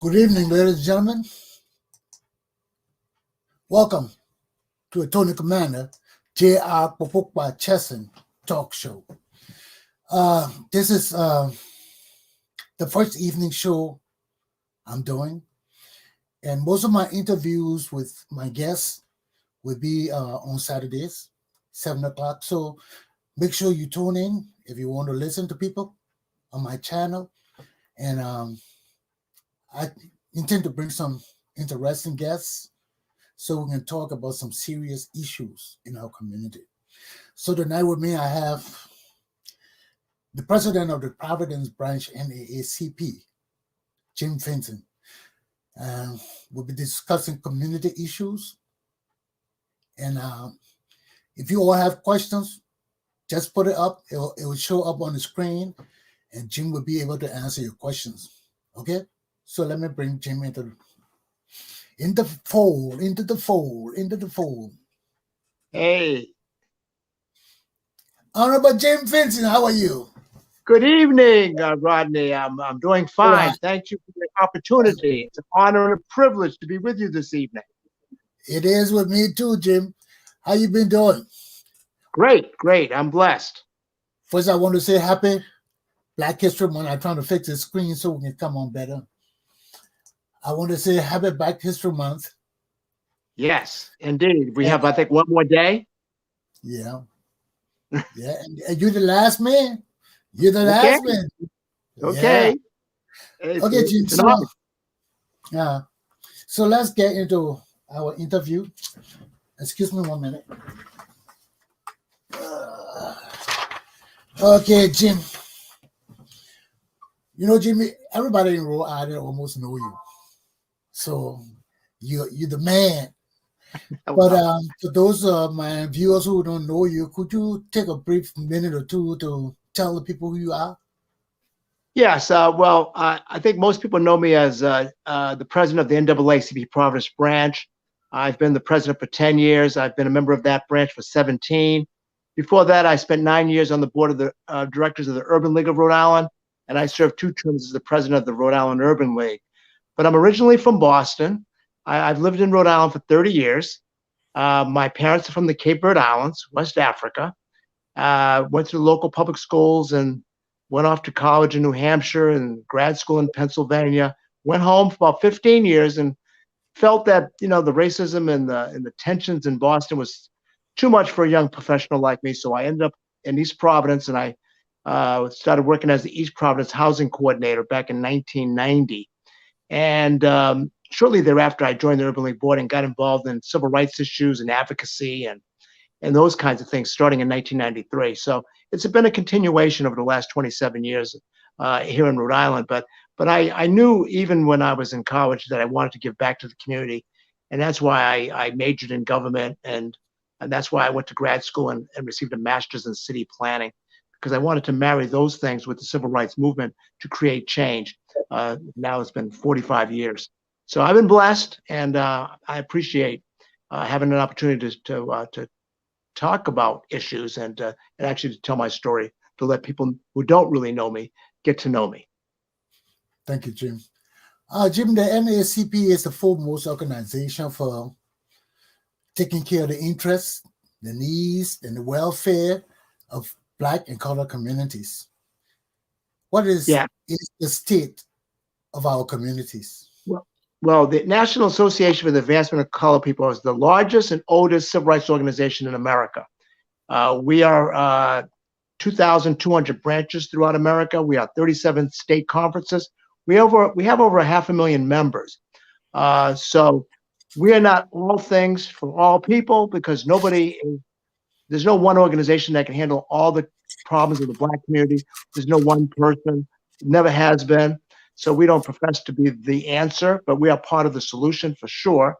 Good evening, ladies and gentlemen. Welcome to Attorney Commander Galpohkpa Chesson Talk Show. This is the first evening show I'm doing, and most of my interviews with my guests will be on Saturdays, 7 o'clock. So make sure you tune in if you want to listen to people on my channel. And I intend to bring some interesting guests so we can talk about some serious issues in our community. So tonight with me, I have the president of the Providence branch Naacp, Jim VINCENT. We'll be discussing community issues. And if you all have questions, just put it up. It will show up on the screen, and Jim will be able to answer your questions. Okay? So let me bring Jim into the fold. Hey. Honorable Jim VINCENT, how are you? Good evening, Rodney. I'm doing fine. Right. Thank you for the opportunity. It's an honor and a privilege to be with you this evening. It is with me too, Jim. How you been doing? Great. I'm blessed. First, I want to say happy Black History Month. I'm trying to fix the screen so we can come on better. I want to say happy Black History Month. Yes, indeed. We have, I think, one more day. Yeah. Yeah. And you're the last man. You're the last man. Okay. Yeah. Okay, Jim. So let's get into our interview. Excuse me 1 minute. Okay, Jim. You know, Jimmy, everybody in Rhode Island almost know you. So you're the man. But for those of my viewers who don't know you, could you take a brief minute or two to tell the people who you are? Yes. Well, I think most people know me as the president of the NAACP Providence branch. I've been the president for 10 years. I've been a member of that branch for 17. Before that, I spent 9 years on the board of the directors of the Urban League of Rhode Island, and I served 2 terms as the president of the Rhode Island Urban League. But I'm originally from Boston. I've lived in Rhode Island for 30 years. My parents are from the Cape Verde Islands, West Africa. Went to local public schools and went off to college in New Hampshire and grad school in Pennsylvania. Went home for about 15 years and felt that, the racism and the tensions in Boston was too much for a young professional like me. So I ended up in East Providence, and I started working as the East Providence housing coordinator back in 1990. And shortly thereafter, I joined the Urban League board and got involved in civil rights issues and advocacy and those kinds of things starting in 1993. So it's been a continuation over the last 27 years here in Rhode Island. But I knew even when I was in college that I wanted to give back to the community. And that's why I majored in government. And that's why I went to grad school and received a master's in city planning, because I wanted to marry those things with the civil rights movement to create change. Now it's been 45 years. So I've been blessed, and I appreciate having an opportunity to talk about issues and actually to tell my story, to let people who don't really know me get to know me. Thank you, Jim. Jim, the NAACP is the foremost organization for taking care of the interests, the needs, and the welfare of Black and colored communities. What is the state of our communities? Well, the National Association for the Advancement of Colored People is the largest and oldest civil rights organization in America. We are 2,200 branches throughout America. We are 37 state conferences. We have over 500,000 members. So we are not all things for all people, because there's no one organization that can handle all the problems of the Black community. There's no one person, never has been. So we don't profess to be the answer, but we are part of the solution for sure.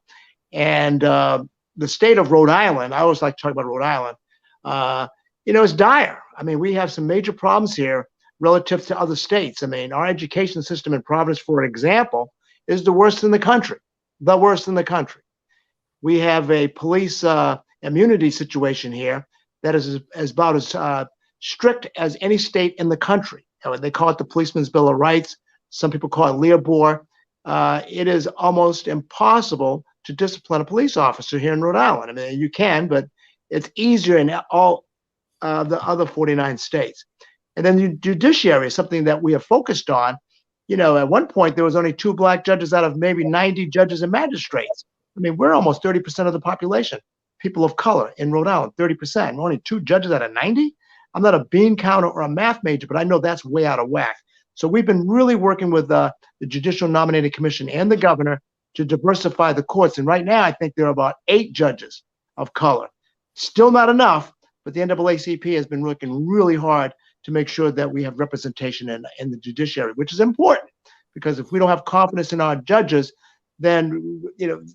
And the state of Rhode Island, I always like to talk about Rhode Island, is dire. I mean, we have some major problems here relative to other states. I mean, our education system in Providence, for example, is the worst in the country. We have a police immunity situation here that is about as strict as any state in the country. They call it the Policeman's Bill of Rights. Some people call it Leobor. it is almost impossible to discipline a police officer here in Rhode Island. I mean, you can, but it's easier in all the other 49 states. And then the judiciary is something that we have focused on. You know, at one point, there was only 2 black judges out of maybe 90 judges and magistrates. I mean, we're almost 30% of the population, people of color in Rhode Island, 30%. Only 2 judges out of 90? I'm not a bean counter or a math major, but I know that's way out of whack. So we've been really working with the Judicial Nominating Commission and the governor to diversify the courts. And right now, I think there are about 8 judges of color. Still not enough, but the NAACP has been working really hard to make sure that we have representation in the judiciary, which is important, because if we don't have confidence in our judges, then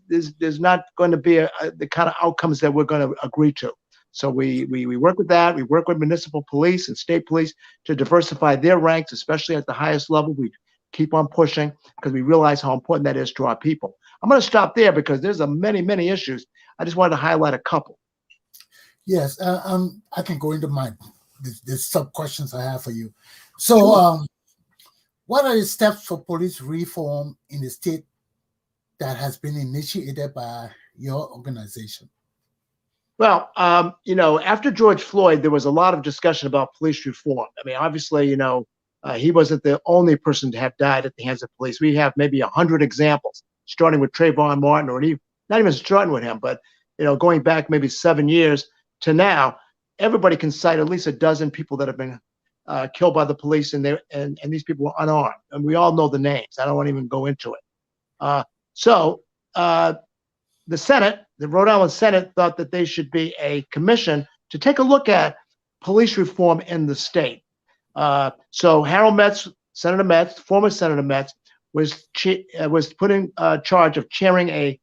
there's not going to be the kind of outcomes that we're going to agree to. So we work with that. We work with municipal police and state police to diversify their ranks, especially at the highest level. We keep on pushing because we realize how important that is to our people. I'm going to stop there because there's many issues. I just wanted to highlight a couple. Yes, I can go into the sub questions I have for you. So, what are the steps for police reform in the state that has been initiated by your organization? Well, after George Floyd, there was a lot of discussion about police reform. I mean, obviously, he wasn't the only person to have died at the hands of police. We have maybe 100 examples, starting with Trayvon Martin, or not even starting with him, but going back maybe 7 years to now. Everybody can cite at least a dozen people that have been killed by the police, and these people were unarmed, and we all know the names. I don't want to even go into it. So the Senate, the Rhode Island Senate, thought that there should be a commission to take a look at police reform in the state. So Harold Metz, Senator Metz, former Senator Metz, was put in charge of chairing a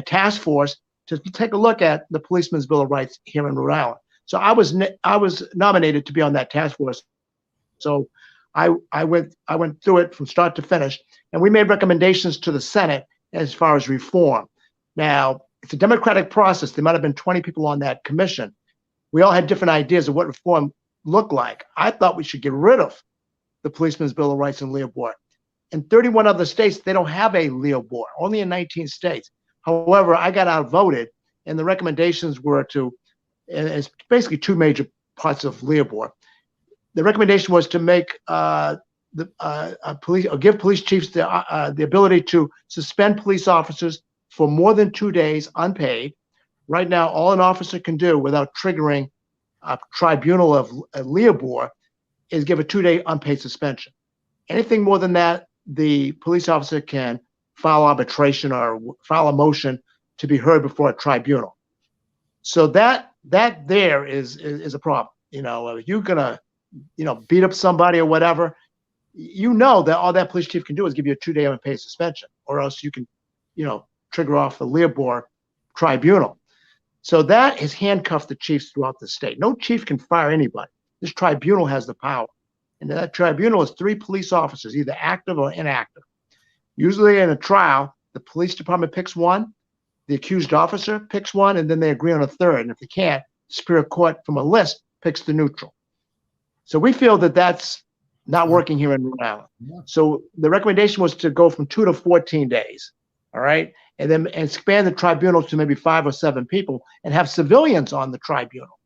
task force to take a look at the Policeman's Bill of Rights here in Rhode Island. So I was nominated to be on that task force. So I went through it from start to finish, and we made recommendations to the Senate as far as reform. Now, it's a democratic process. There might have been 20 people on that commission. We all had different ideas of what reform looked like. I thought we should get rid of the Policeman's Bill of Rights in Leo Board. In 31 other states, they don't have a Leo Board, only in 19 states. However, I got outvoted, and the recommendations were to, and it's basically 2 major parts of Leo Board. The recommendation was to make police, or give police chiefs the ability to suspend police officers for more than 2 days unpaid. Right now, all an officer can do without triggering a tribunal of Leo Board is give a 2-day unpaid suspension. Anything more than that, the police officer can file arbitration or file a motion to be heard before a tribunal. So that there is a problem. If you're gonna, beat up somebody or whatever, that all that police chief can do is give you a 2-day unpaid suspension, or else you can, trigger off the Leo Board tribunal. So that has handcuffed the chiefs throughout the state. No chief can fire anybody. This tribunal has the power. And that tribunal is 3 police officers, either active or inactive. Usually in a trial, the police department picks one, the accused officer picks one, and then they agree on a third. And if they can't, Superior Court from a list picks the neutral. So we feel that that's not working here in Rhode Island. Yeah. So the recommendation was to go from 2 to 14 days, all right? And then expand the tribunal to maybe 5 or 7 people and have civilians on the tribunal.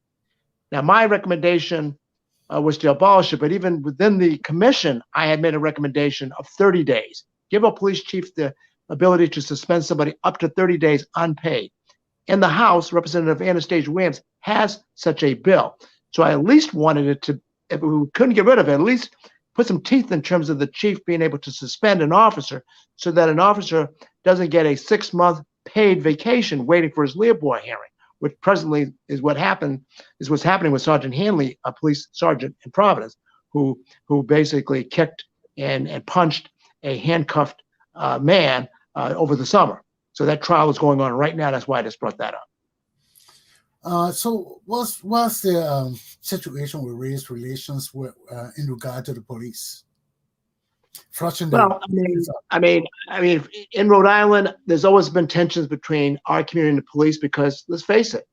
Now, my recommendation was to abolish it, but even within the commission, I had made a recommendation of 30 days. Give a police chief the ability to suspend somebody up to 30 days unpaid. In the House, Representative Anastasia Williams has such a bill. So I at least wanted it to, if we couldn't get rid of it, at least put some teeth in terms of the chief being able to suspend an officer so that an officer doesn't get a 6-month paid vacation waiting for his Leo Board hearing, which presently is what's happening with Sergeant Hanley, a police sergeant in Providence, who basically kicked and punched a handcuffed man over the summer. So that trial is going on right now. That's why I just brought that up. So what's the situation with race relations in regard to the police? Well, I mean, in Rhode Island, there's always been tensions between our community and the police because, let's face it,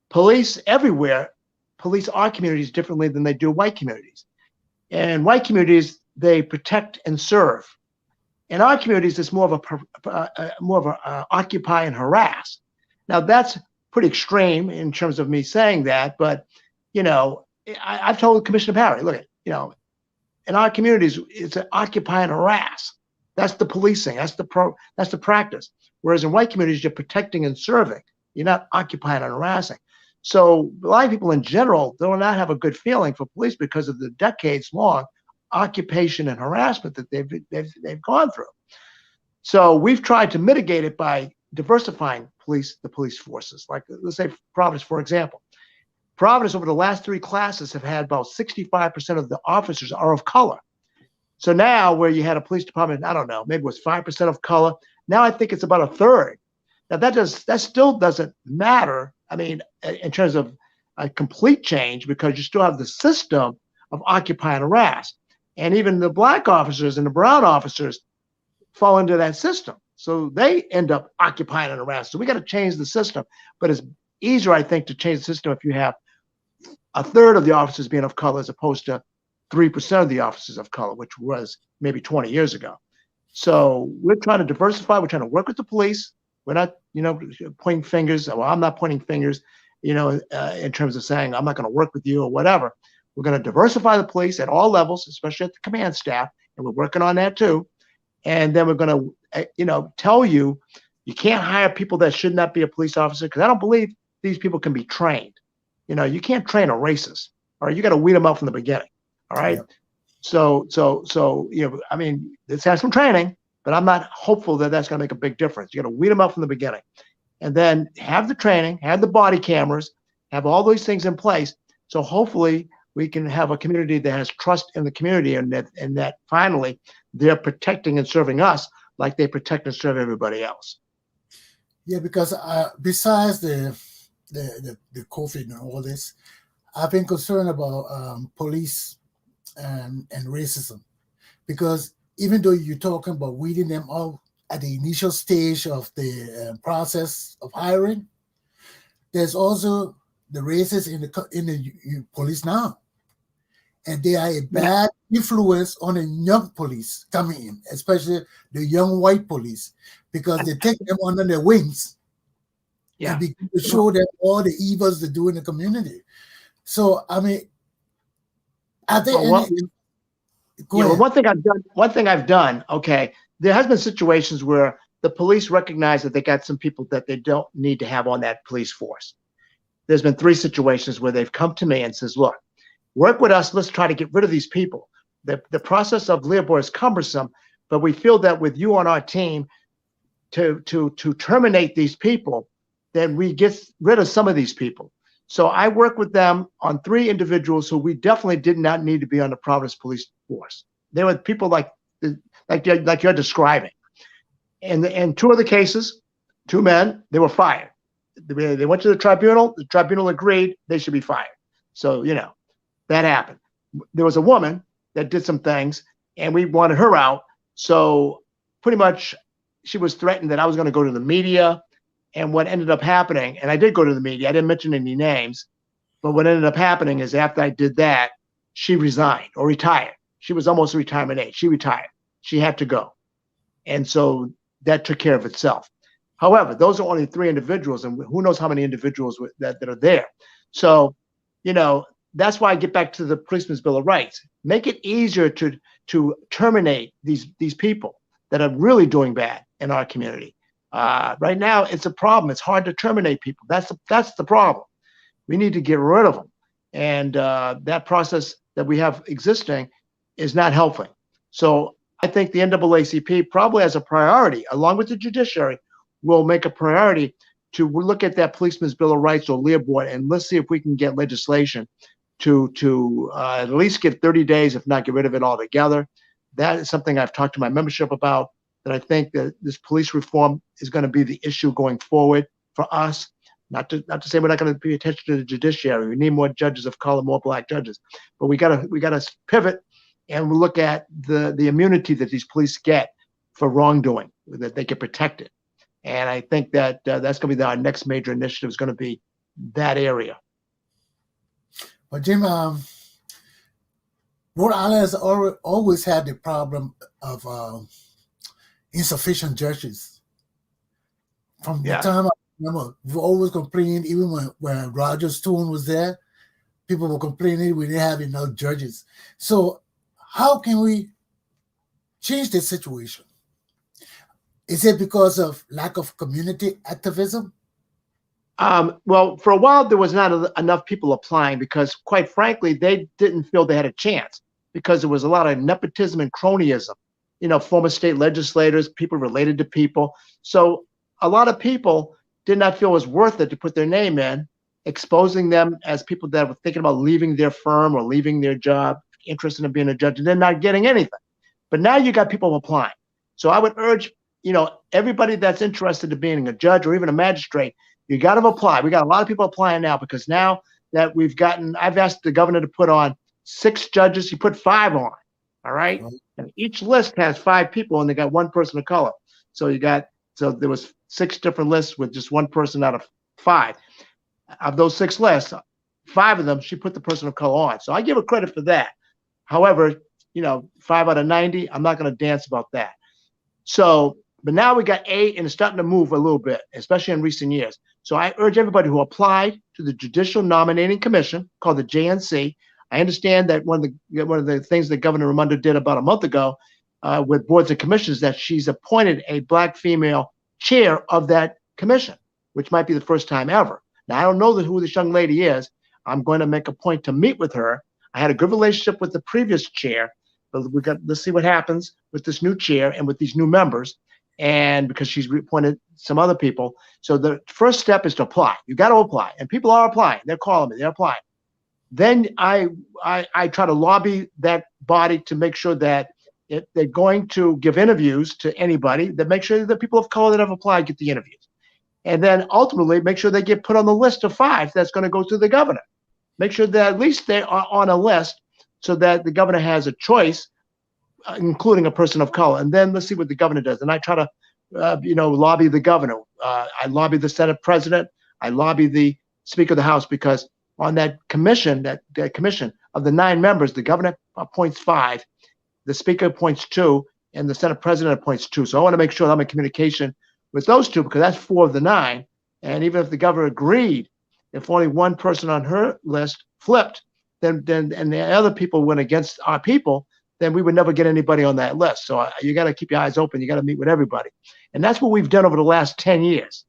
police everywhere police our communities differently than they do white communities. And white communities, they protect and serve. In our communities, it's more of a occupy and harass. Now that's pretty extreme in terms of me saying that, but I've told Commissioner Parry, look, in our communities, it's an occupy and harass. That's the policing. That's the practice. Whereas in white communities, you're protecting and serving. You're not occupying and harassing. So a lot of people in general do not have a good feeling for police because of the decades-long occupation and harassment that they've gone through. So we've tried to mitigate it by diversifying the police forces. Like, let's say Providence, for example. Providence, over the last 3 classes, have had about 65% of the officers are of color. So now, where you had a police department, I don't know, maybe it was 5% of color. Now I think it's about a third. Now that still doesn't matter. I mean, in terms of a complete change, because you still have the system of occupy and harass, and even the black officers and the brown officers fall into that system. So they end up occupying and harassing. So we got to change the system. But it's easier, I think, to change the system if you have a third of the officers being of color as opposed to 3% of the officers of color, which was maybe 20 years ago. So we're trying to diversify. We're trying to work with the police. We're not, pointing fingers. Well, I'm not pointing fingers, in terms of saying I'm not going to work with you or whatever. We're going to diversify the police at all levels, especially at the command staff, and we're working on that too. And then we're going to, tell you can't hire people that should not be a police officer, because I don't believe these people can be trained. You can't train a racist. All right, you got to weed them out from the beginning. All right. Yeah. So I mean, this has some training, but I'm not hopeful that that's going to make a big difference. You got to weed them out from the beginning, and then have the training, have the body cameras, have all these things in place. So hopefully we can have a community that has trust in the community, and that finally they're protecting and serving us like they protect and serve everybody else. Yeah, because besides the COVID and all this, I've been concerned about police and racism, because even though you're talking about weeding them out at the initial stage of the process of hiring, there's also the racists in the police now, and they are a bad influence on the young police coming in, especially the young white police, because they take them under their wings and begin to show them all the evils they do in the community. So I mean, are there one thing I've done, okay, there has been situations where the police recognize that they got some people that they don't need to have on that police force. There's been 3 situations where they've come to me and says, look, work with us, let's try to get rid of these people. The process of labor is cumbersome, but we feel that with you on our team to terminate these people, then we get rid of some of these people. So I work with them on 3 individuals who we definitely did not need to be on the Providence police force. They were people like you're describing. And in 2 of the cases, 2 men, they were fired. They went to the tribunal agreed they should be fired. So, that happened. There was a woman that did some things, and we wanted her out. So pretty much she was threatened that I was going to go to the media. And what ended up happening, and I did go to the media, I didn't mention any names, but what ended up happening is after I did that, she resigned or retired. She was almost retirement age. She retired. She had to go. And so that took care of itself. However, those are only 3 individuals, and who knows how many individuals that are there. So, that's why I get back to the Policeman's Bill of Rights. Make it easier to terminate these people that are really doing bad in our community. Right now, it's a problem. It's hard to terminate people. That's the problem. We need to get rid of them. And that process that we have existing is not helping. So I think the NAACP probably as a priority, along with the judiciary, will make a priority to look at that Policeman's Bill of Rights or LEA board, and let's see if we can get legislation to at least get 30 days, if not get rid of it altogether. That is something I've talked to my membership about, that I think that this police reform is going to be the issue going forward for us. Not to say we're not going to pay attention to the judiciary. We need more judges of color, more black judges, but we gotta pivot and we look at the immunity that these police get for wrongdoing, that they get protected. And I think that that's going to be our next major initiative, is going to be that area. But Jim, Rhode Island has always had the problem of insufficient judges. From the Yeah. time I remember, we always complained, even when Roger Stone was there, people were complaining we didn't have enough judges. So how can we change this situation? Is it because of lack of community activism? Well, for a while, there was not enough people applying because, quite frankly, they didn't feel they had a chance because there was a lot of nepotism and cronyism. Former state legislators, people related to people. So a lot of people did not feel it was worth it to put their name in, exposing them as people that were thinking about leaving their firm or leaving their job, interested in being a judge, and then not getting anything. But now you got people applying. So I would urge, everybody that's interested in being a judge or even a magistrate, you got to apply. We got a lot of people applying now because now that I've asked the governor to put on 6 judges. He put 5 on. All right. And each list has 5 people and they got 1 person of color. So there was 6 different lists with just 1 person out of 5. Of those 6 lists, 5 of them, she put the person of color on. So I give her credit for that. However, 5 out of 90, I'm not going to dance about that. So, but now we got 8 and it's starting to move a little bit, especially in recent years. So I urge everybody who applied to the Judicial Nominating Commission, called the JNC. I understand that one of the things that Governor Raimondo did about a month ago with boards and commissions, that she's appointed a Black female chair of that commission, which might be the first time ever. Now, I don't know who this young lady is. I'm going to make a point to meet with her. I had a good relationship with the previous chair, but let's see what happens with this new chair and with these new members. And because she's appointed some other people. So the first step is to apply. You got to apply. And people are applying. They're calling me. They're applying. Then I try to lobby that body to make sure that if they're going to give interviews to anybody, that make sure that people of color that have applied get the interviews. And then ultimately make sure they get put on the list of 5 that's going to go to the governor. Make sure that at least they are on a list so that the governor has a choice, including a person of color. And then let's see what the governor does. And I try to, lobby the governor. I lobby the Senate president. I lobby the Speaker of the House, because on that commission, that commission of the 9 members, the governor appoints 5, the Speaker appoints 2, and the Senate president appoints 2. So I want to make sure that I'm in communication with those 2, because that's 4 of the 9. And even if the governor agreed, if only 1 person on her list flipped, then and the other people went against our people, then we would never get anybody on that list. So you got to keep your eyes open. You got to meet with everybody. And that's what we've done over the last 10 years.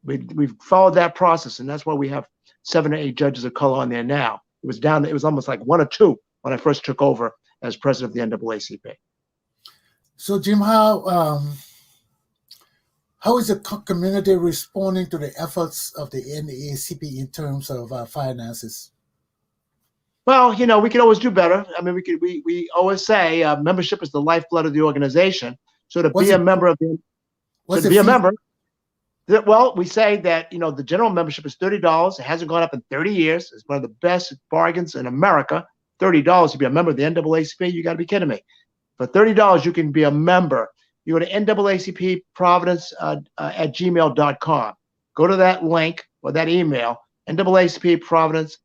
We've followed that process, and that's why we have 7 or 8 judges of color on there now. It was almost like 1 or 2 when I first took over as president of the NAACP. So, Jim, how is the community responding to the efforts of the NAACP in terms of finances? Well, we could always do better. I mean, we always say membership is the lifeblood of the organization. So to be a member, well, we say that, the general membership is $30. It hasn't gone up in 30 years. It's one of the best bargains in America. $30 to be a member of the NAACP. You got to be kidding me. For $30, you can be a member. You go to NAACP Providence at gmail.com. Go to that link or that email, NAACP Providence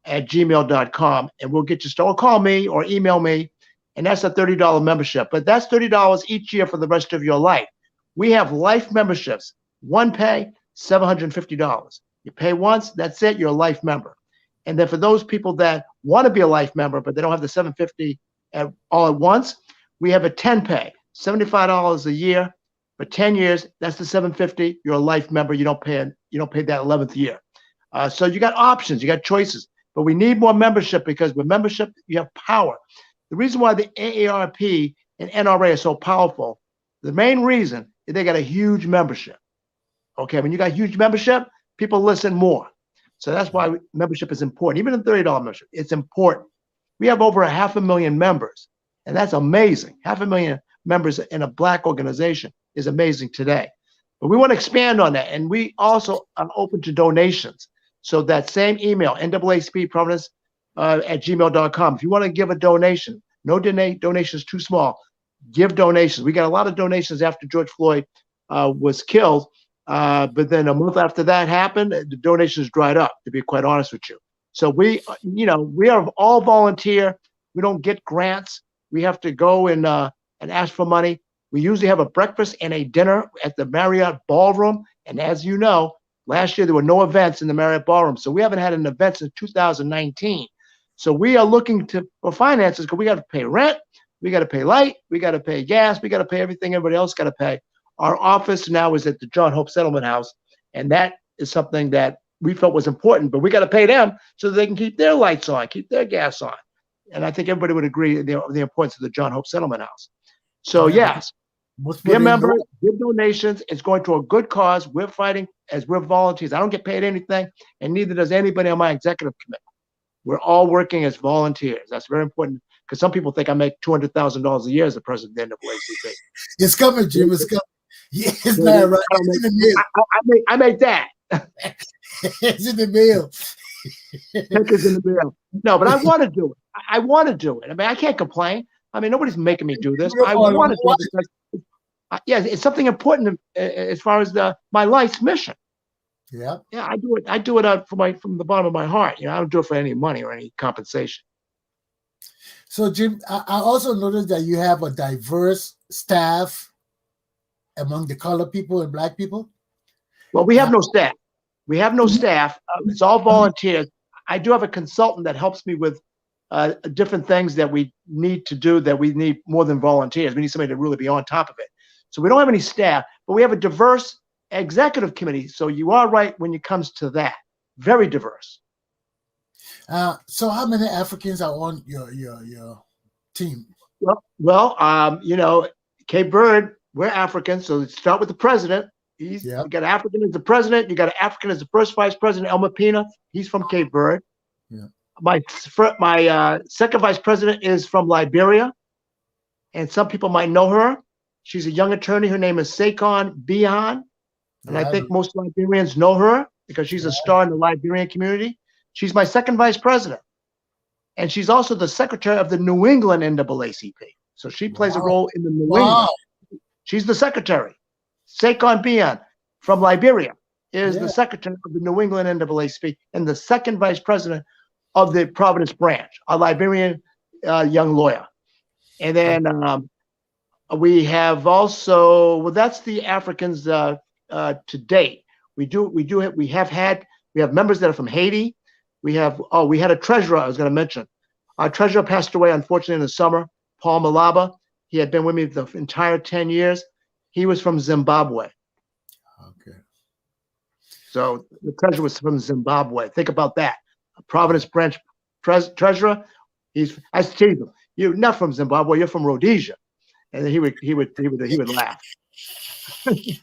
at gmail.com, and we'll get you started. Or call me or email me, and that's a $30 membership. But that's $30 each year for the rest of your life. We have life memberships. One pay, $750. You pay once, that's it, you're a life member. And then for those people that want to be a life member, but they don't have the $750 all at once, we have a 10 pay, $75 a year for 10 years. That's the $750. You're a life member. You don't pay that 11th year. So you got options, you got choices. But we need more membership, because with membership, you have power. The reason why the AARP and NRA are so powerful, the main reason is they got a huge membership. Okay, when you got huge membership, people listen more. So that's why membership is important. Even a $30 membership, it's important. We have over 500,000 members, and that's amazing. 500,000 members in a Black organization is amazing today. But we want to expand on that, and we also are open to donations. So that same email, NAACP at gmail.com. If you want to give a donation, no donation is too small. Give donations. We got a lot of donations after George Floyd was killed. But then a month after that happened, the donations dried up, to be quite honest with you. So we are all volunteer. We don't get grants. We have to go and ask for money. We usually have a breakfast and a dinner at the Marriott Ballroom. And as you know, last year there were no events in the Marriott Ballroom. So we haven't had an event since 2019. So we are looking for finances because we got to pay rent, we got to pay light, we got to pay gas, we got to pay everything everybody else got to pay. Our office now is at the John Hope Settlement House, and that is something that we felt was important, but we got to pay them so they can keep their lights on, keep their gas on. And I think everybody would agree the importance of the John Hope Settlement House. So yes, be a member, give donations. It's going to a good cause. We're fighting as we're volunteers. I don't get paid anything, and neither does anybody on my executive committee. We're all working as volunteers. That's very important because some people think I make $200,000 a year as the president of the NAACP. It's coming, Jim. It's coming. Yeah, it's not right. It's in the mail. I make that. It's in the mail. It's in the mail. No, but I want to do it. I want to do it. I mean, I can't complain. I mean, nobody's making me do this. I want to do it because, yeah, it's something important as far as my life's mission. Yeah. Yeah, I do it. I do it from the bottom of my heart. You know, I don't do it for any money or any compensation. So, Jim, I also noticed that you have a diverse staff among the colored people and Black people. Well, we have no staff. We have no staff. It's all volunteers. I do have a consultant that helps me with different things that we need to do that we need more than volunteers. We need somebody to really be on top of it. So we don't have any staff, but we have a diverse executive committee. So you are right when it comes to that. Very diverse. So how many Africans are on your team? Well, you know, Cape Verde, we're African. So let's start with the president. You got African as the president. You got an African as the first vice president, Elma Pina. He's from Cape Verde. Yeah. My second vice president is from Liberia, and some people might know her. She's a young attorney. Her name is Sekon Bian, and I think most Liberians know her because she's a star in the Liberian community. She's my second vice president, and she's also the secretary of the New England NAACP. So she plays a role in the New England. She's the secretary. Sekon Bian from Liberia is the secretary of the New England NAACP and the second vice president of the Providence branch, a Liberian young lawyer. And then we have also, well, that's the Africans to date. We have members that are from Haiti. We had a treasurer I was going to mention. Our treasurer passed away, unfortunately, in the summer, Paul Malaba. He had been with me the entire 10 years. He was from Zimbabwe. Okay. So the treasurer was from Zimbabwe. Think about that. A Providence branch treasurer. I tell you, you're not from Zimbabwe. You're from Rhodesia, and then he would laugh. Rhodesia.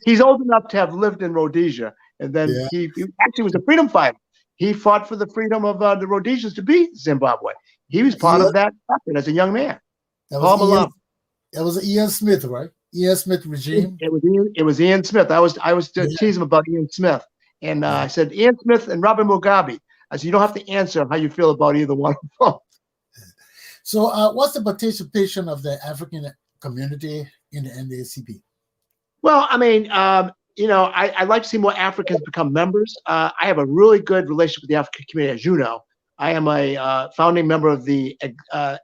He's old enough to have lived in Rhodesia, and then he actually was a freedom fighter. He fought for the freedom of the Rhodesians to be Zimbabwe. He was part of that as a young man. That was Ian Smith, right? Ian Smith regime. It was Ian Smith. I was teasing about Ian Smith, and I said Ian Smith and Robert Mugabe. I said you don't have to answer how you feel about either one of them. So, what's the participation of the African community in the NAACP? Well, I mean, you know, I'd like to see more Africans become members. I have a really good relationship with the African community, as you know. I am a founding member of the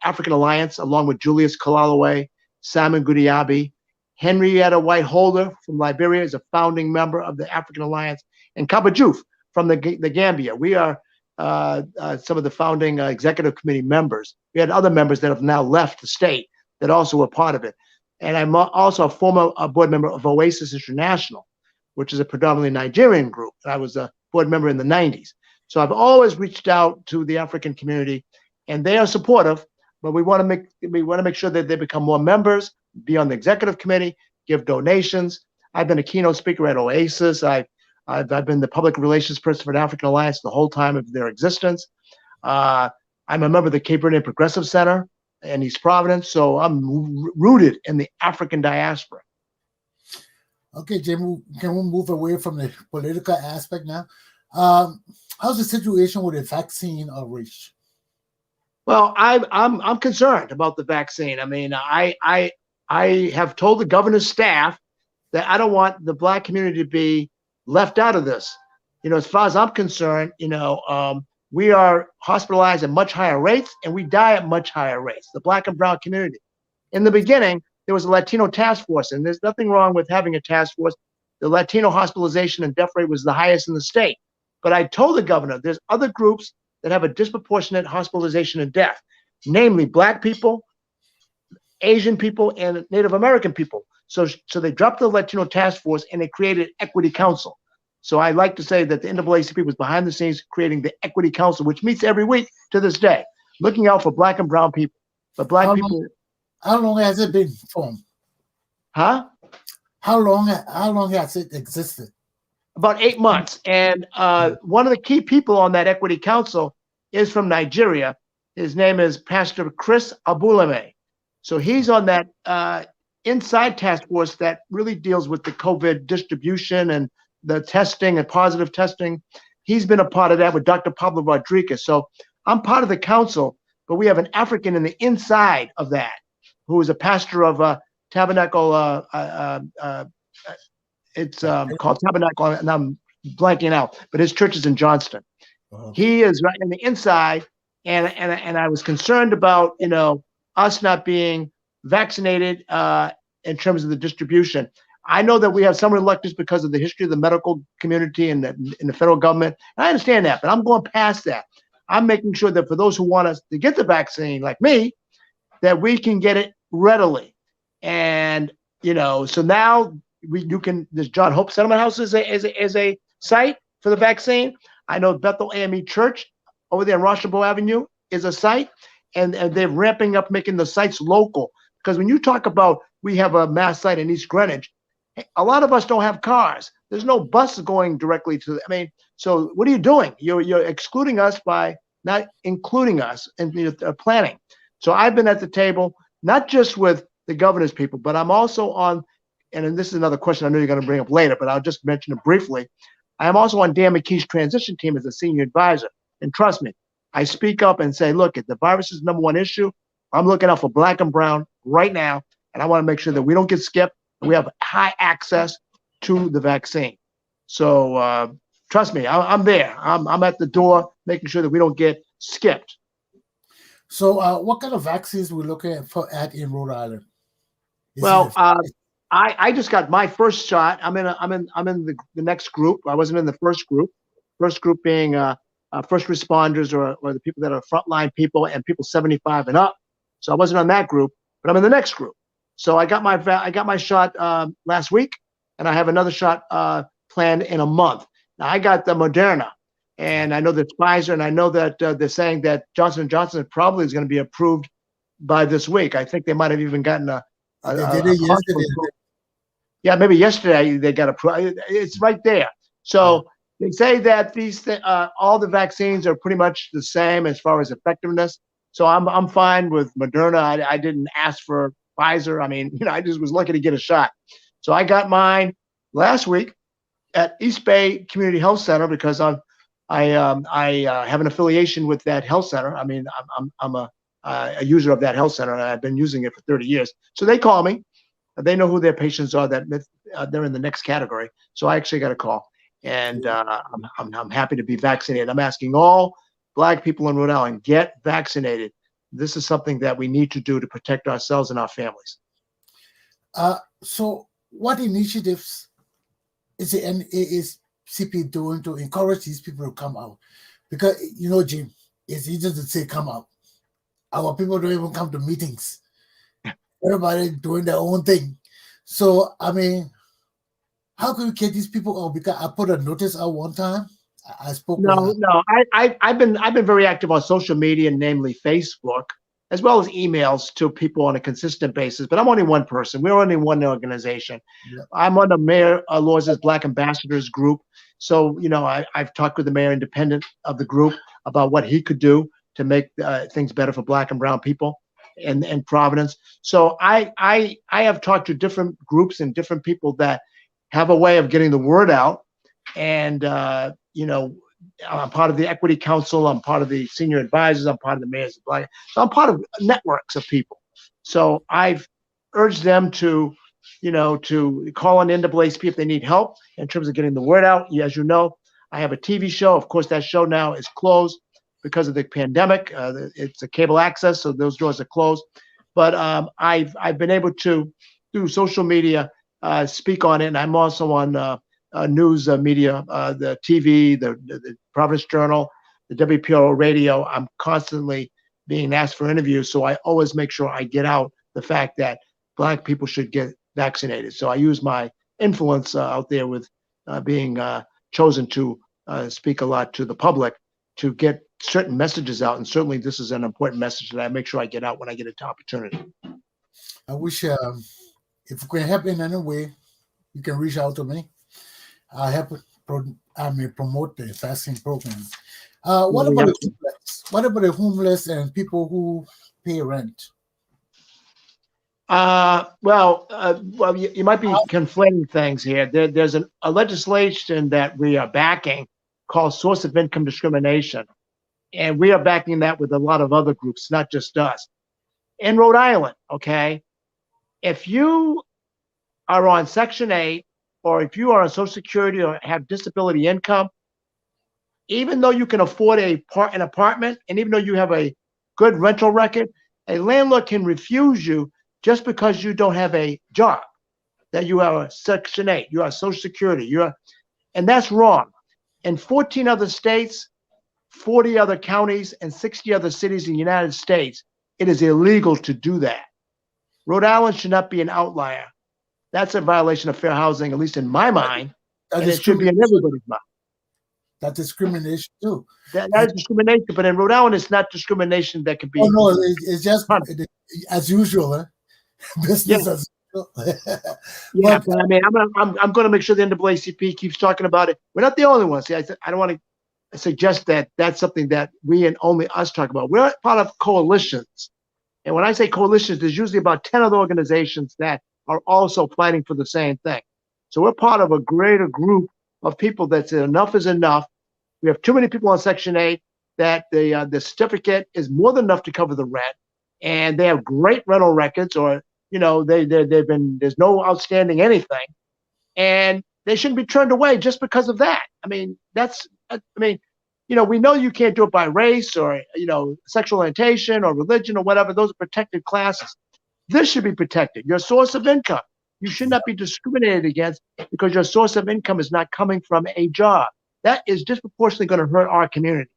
African Alliance, along with Julius Kalalawe, Simon Gudiabi, Henrietta White Holder from Liberia is a founding member of the African Alliance, and Kaba Diouf from the Gambia. We are some of the founding executive committee members. We had other members that have now left the state that also were part of it. And I'm also a former board member of Oasis International, which is a predominantly Nigerian group. I was a board member in the 90s. So I've always reached out to the African community, and they are supportive. But we want to make sure that they become more members, be on the executive committee, give donations. I've been a keynote speaker at Oasis. I've been the public relations person for the African Alliance the whole time of their existence. I'm a member of the Cape Verdean Progressive Center in East Providence, so I'm rooted in the African diaspora. Okay, Jim, can we move away from the political aspect now? How's the situation with the vaccine outreach? Well, I'm concerned about the vaccine. I mean, I have told the governor's staff that I don't want the Black community to be left out of this. You know, as far as I'm concerned, you know, we are hospitalized at much higher rates, and we die at much higher rates, the Black and brown community. In the beginning, there was a Latino task force, and there's nothing wrong with having a task force. The Latino hospitalization and death rate was the highest in the state. But I told the governor, there's other groups that have a disproportionate hospitalization and death, namely Black people, Asian people, and Native American people. So they dropped the Latino task force and they created Equity Council. So I like to say that the NAACP was behind the scenes creating the Equity Council, which meets every week to this day, looking out for Black and brown people. But Black people. How long has it been formed? Huh? How long has it existed? About 8 months. And one of the key people on that Equity Council is from Nigeria. His name is Pastor Chris Abulame. So he's on that inside task force that really deals with the COVID distribution and the testing and positive testing. He's been a part of that with Dr. Pablo Rodriguez. So I'm part of the council, but we have an African in the inside of that who is a pastor of Tabernacle. It's called Tabernacle, and I'm blanking out, but his church is in Johnston. He is right in the inside, and I was concerned about, us not being vaccinated in terms of the distribution. I know that we have some reluctance because of the history of the medical community and in the federal government. And I understand that, but I'm going past that. I'm making sure that for those who want us to get the vaccine, like me, that we can get it readily. And, so now this John Hope Settlement House is a site for the vaccine. I know Bethel AME Church over there on Rochambeau Avenue is a site, and they're ramping up making the sites local. Because when you talk about we have a mass site in East Greenwich, a lot of us don't have cars. There's no bus going directly to. So what are you doing? You're excluding us by not including us in planning. So I've been at the table, not just with the governor's people, but I'm also on. And this is another question I know you're going to bring up later, but I'll just mention it briefly. I am also on Dan McKee's transition team as a senior advisor. And trust me, I speak up and say, look, if the virus is the number one issue, I'm looking out for Black and brown right now. And I want to make sure that we don't get skipped and we have high access to the vaccine. So trust me, I'm there. I'm at the door making sure that we don't get skipped. So what kind of vaccines we're looking at in Rhode Island? I just got my first shot. I'm in the next group. I wasn't in the first group. First group being first responders or the people that are frontline people and people 75 and up. So I wasn't on that group, but I'm in the next group. So I got my shot last week, and I have another shot planned in a month. Now I got the Moderna, and I know that Pfizer, and I know that they're saying that Johnson & Johnson probably is going to be approved by this week. I think they might have even gotten yeah, maybe yesterday they got approved. It's right there. So they say that all the vaccines are pretty much the same as far as effectiveness. So I'm fine with Moderna. I didn't ask for Pfizer. I just was lucky to get a shot. So I got mine last week at East Bay Community Health Center because I have an affiliation with that health center. I'm a user of that health center, and I've been using it for 30 years. So they call me. They know who their patients are that they're in the next category. So I actually got a call, and I'm happy to be vaccinated. I'm asking all Black people in Rhode Island, get vaccinated. This is something that we need to do to protect ourselves and our families. So what initiatives is the NAACP doing to encourage these people to come out? Because, Jim, it's easy to say come out. Our people don't even come to meetings. Everybody doing their own thing. So, how can we get these people out? Because I put a notice out one time. I spoke. No. I've been very active on social media, namely Facebook, as well as emails to people on a consistent basis. But I'm only one person. We're only one organization. Yeah. I'm on the Mayor Laws's Black Ambassadors group. So, I've talked with the mayor independent of the group about what he could do to make things better for Black and brown people in Providence. So I have talked to different groups and different people that have a way of getting the word out. And, I'm part of the Equity Council. I'm part of the senior advisors. I'm part of the mayors of Black. So I'm part of networks of people. So I've urged them to call on NAACP if they need help in terms of getting the word out. As you know, I have a TV show. Of course, that show now is closed. because of the pandemic. It's a cable access, so those doors are closed. But I've been able to, through social media, speak on it. And I'm also on news media, the TV, the Providence Journal, the WPRO radio. I'm constantly being asked for interviews, so I always make sure I get out the fact that Black people should get vaccinated. So I use my influence out there with being chosen to speak a lot to the public to get certain messages out. And certainly this is an important message that I make sure I get out when I get an opportunity. I wish if we can help in any way, you can reach out to me. I'll help promote the fasting program. What about the homeless and people who pay rent? Well, you might be conflating things here. There's a legislation that we are backing called source of income discrimination. And we are backing that with a lot of other groups, not just us. In Rhode Island, okay, if you are on Section 8, or if you are on Social Security or have disability income, even though you can afford an apartment, and even though you have a good rental record, a landlord can refuse you just because you don't have a job, that you are a Section 8, you are Social Security, and that's wrong. In 14 other states, 40 other counties, and 60 other cities in the United States, it is illegal to do that. Rhode Island should not be an outlier. That's a violation of fair housing, at least in my mind, and it should be in everybody's mind. That's discrimination too. That is discrimination, but in Rhode Island, it's not discrimination that can be. Oh no, it's just as usual, huh? Business as usual. Yeah, but I mean, I'm going to make sure the NAACP keeps talking about it. We're not the only ones. See, I don't want to suggest that that's something that we and only us talk about. We're part of coalitions, and when I say coalitions, there's usually about 10 other organizations that are also fighting for the same thing. So we're part of a greater group of people that say enough is enough. We have too many people on Section 8 that the certificate is more than enough to cover the rent, and they have great rental records, or there's no outstanding anything, and they shouldn't be turned away just because of that. I mean, we know you can't do it by race or sexual orientation or religion or whatever. Those are protected classes. This should be protected. Your source of income. You should not be discriminated against because your source of income is not coming from a job. That is disproportionately going to hurt our community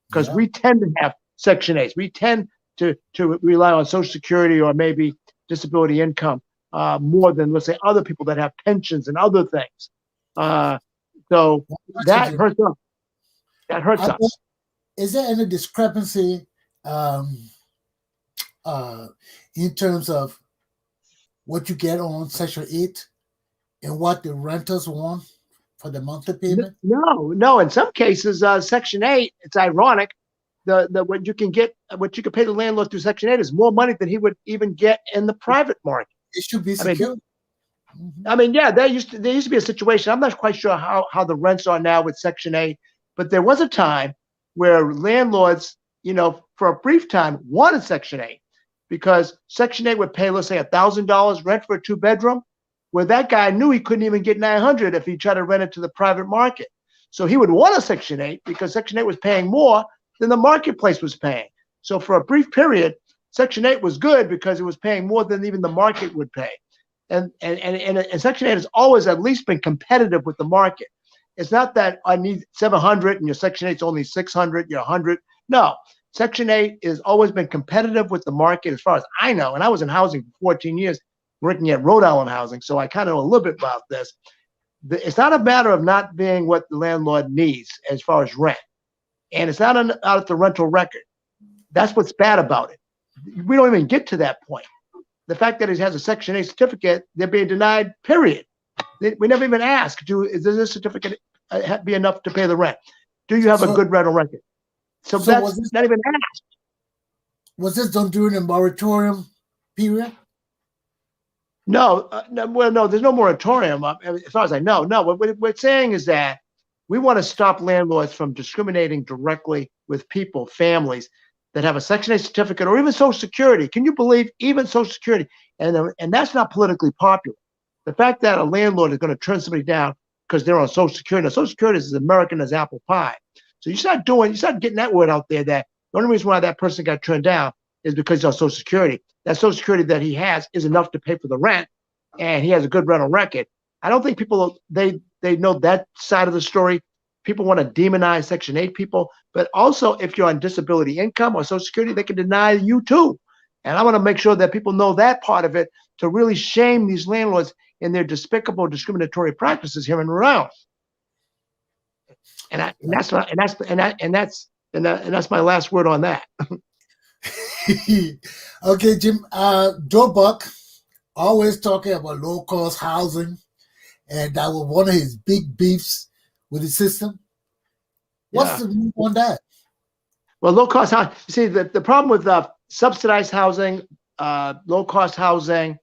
because we tend to have Section 8s. We tend to rely on Social Security or maybe disability income more than, let's say, other people that have pensions and other things. So that hurts us. That hurts us. Is there any discrepancy in terms of what you get on Section 8 and what the renters want for the monthly payment? No. In some cases, Section 8, it's ironic. What you can pay the landlord through Section 8 is more money than he would even get in the private market. It should be secure. There used to be a situation. I'm not quite sure how the rents are now with Section 8, but there was a time where landlords, for a brief time wanted Section 8 because Section 8 would pay, let's say, $1,000 rent for a 2-bedroom, where that guy knew he couldn't even get $900 if he tried to rent it to the private market. So he would want a Section 8 because Section 8 was paying more than the marketplace was paying. So for a brief period, Section 8 was good because it was paying more than even the market would pay. And Section 8 has always at least been competitive with the market. It's not that I need 700 and your Section 8 is only 600, you're 100. No, Section 8 has always been competitive with the market as far as I know. And I was in housing for 14 years working at Rhode Island Housing, so I kind of know a little bit about this. It's not a matter of not being what the landlord needs as far as rent. And it's not out of the rental record. That's what's bad about it. We don't even get to that point. The fact that he has a Section 8 certificate, they're being denied, period. We never even ask, does this certificate be enough to pay the rent? Do you have a good rental record? So that's not even asked. Was this done during the moratorium period? No, there's no moratorium, as far as I know. No, what we're saying is that we want to stop landlords from discriminating directly with people, families, that have a Section 8 certificate or even Social Security. Can you believe even Social Security? And that's not politically popular. The fact that a landlord is going to turn somebody down because they're on Social Security. Now, Social Security is as American as apple pie. So you start getting that word out there that the only reason why that person got turned down is because he's on Social Security. That Social Security that he has is enough to pay for the rent, and he has a good rental record. I don't think people, they know that side of the story. People want to demonize Section 8 people, but also if you're on disability income or Social Security, they can deny you too. And I want to make sure that people know that part of it to really shame these landlords in their despicable discriminatory practices here in Rhode Island. And that's my last word on that. Okay, Jim. Joe Buck always talking about low-cost housing, and that was one of his big beefs with the system. What's the move on that? Well, low-cost housing. You see, the problem with subsidized housing, low-cost housing,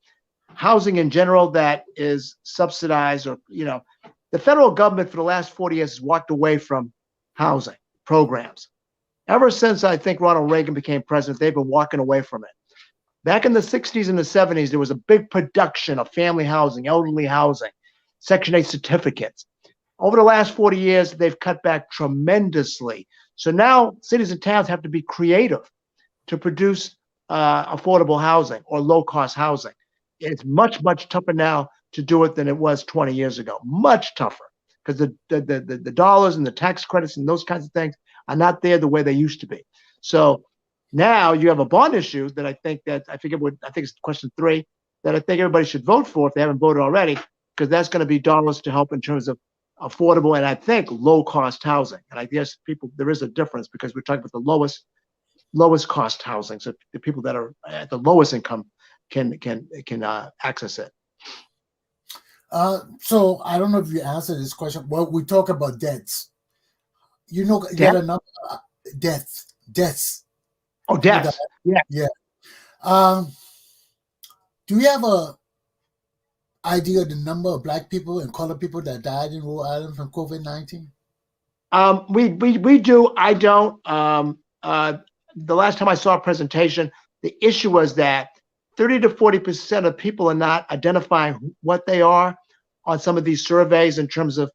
housing in general that is subsidized, or the federal government for the last 40 years has walked away from housing programs. Ever since I think Ronald Reagan became president, they've been walking away from it. Back in the 60s and the 70s, there was a big production of family housing, elderly housing, Section 8 certificates. Over the last 40 years, they've cut back tremendously. So now cities and towns have to be creative to produce affordable housing or low-cost housing. It's much, much tougher now to do it than it was 20 years ago. Much tougher, because the dollars and the tax credits and those kinds of things are not there the way they used to be. So now you have a bond issue that I think it's question 3 that I think everybody should vote for if they haven't voted already, because that's going to be dollars to help in terms of affordable and I think low-cost housing. And I guess there is a difference because we're talking about the lowest cost housing. So the people that are at the lowest income can access it. So I don't know if you answered this question. Well, we talk about debts. You Debt? got a number deaths. Oh, deaths. Yeah. Do you have a idea of the number of Black people and colored people that died in Rhode Island from COVID-19? We do. I don't. The last time I saw a presentation, the issue was that 30 to 40% of people are not identifying what they are on some of these surveys in terms of,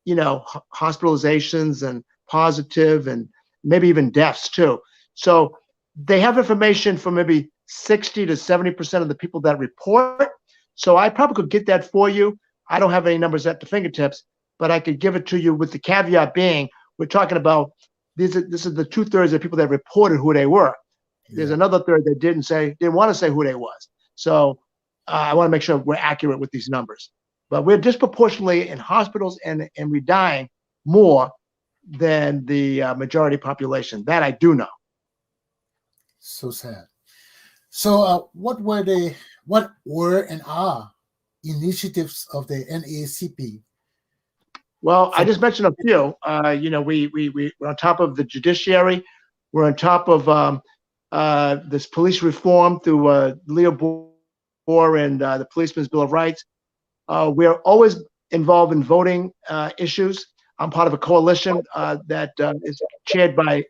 hospitalizations and positive and maybe even deaths too. So they have information for maybe 60 to 70% of the people that report. So I probably could get that for you. I don't have any numbers at the fingertips, but I could give it to you with the caveat being, we're talking about this is the 2/3 of people that reported who they were. Yeah. There's another third that didn't want to say who they was. So I want to make sure we're accurate with these numbers. But we're disproportionately in hospitals and we're dying more than the majority population. That I do know. So sad. So what were and are initiatives of the Naacp? Well, I just mentioned a few. We're on top of the judiciary. We're on top of this police reform through Leo Bohr and the Policeman's Bill of Rights. We're always involved in voting issues. I'm part of a coalition that is chaired by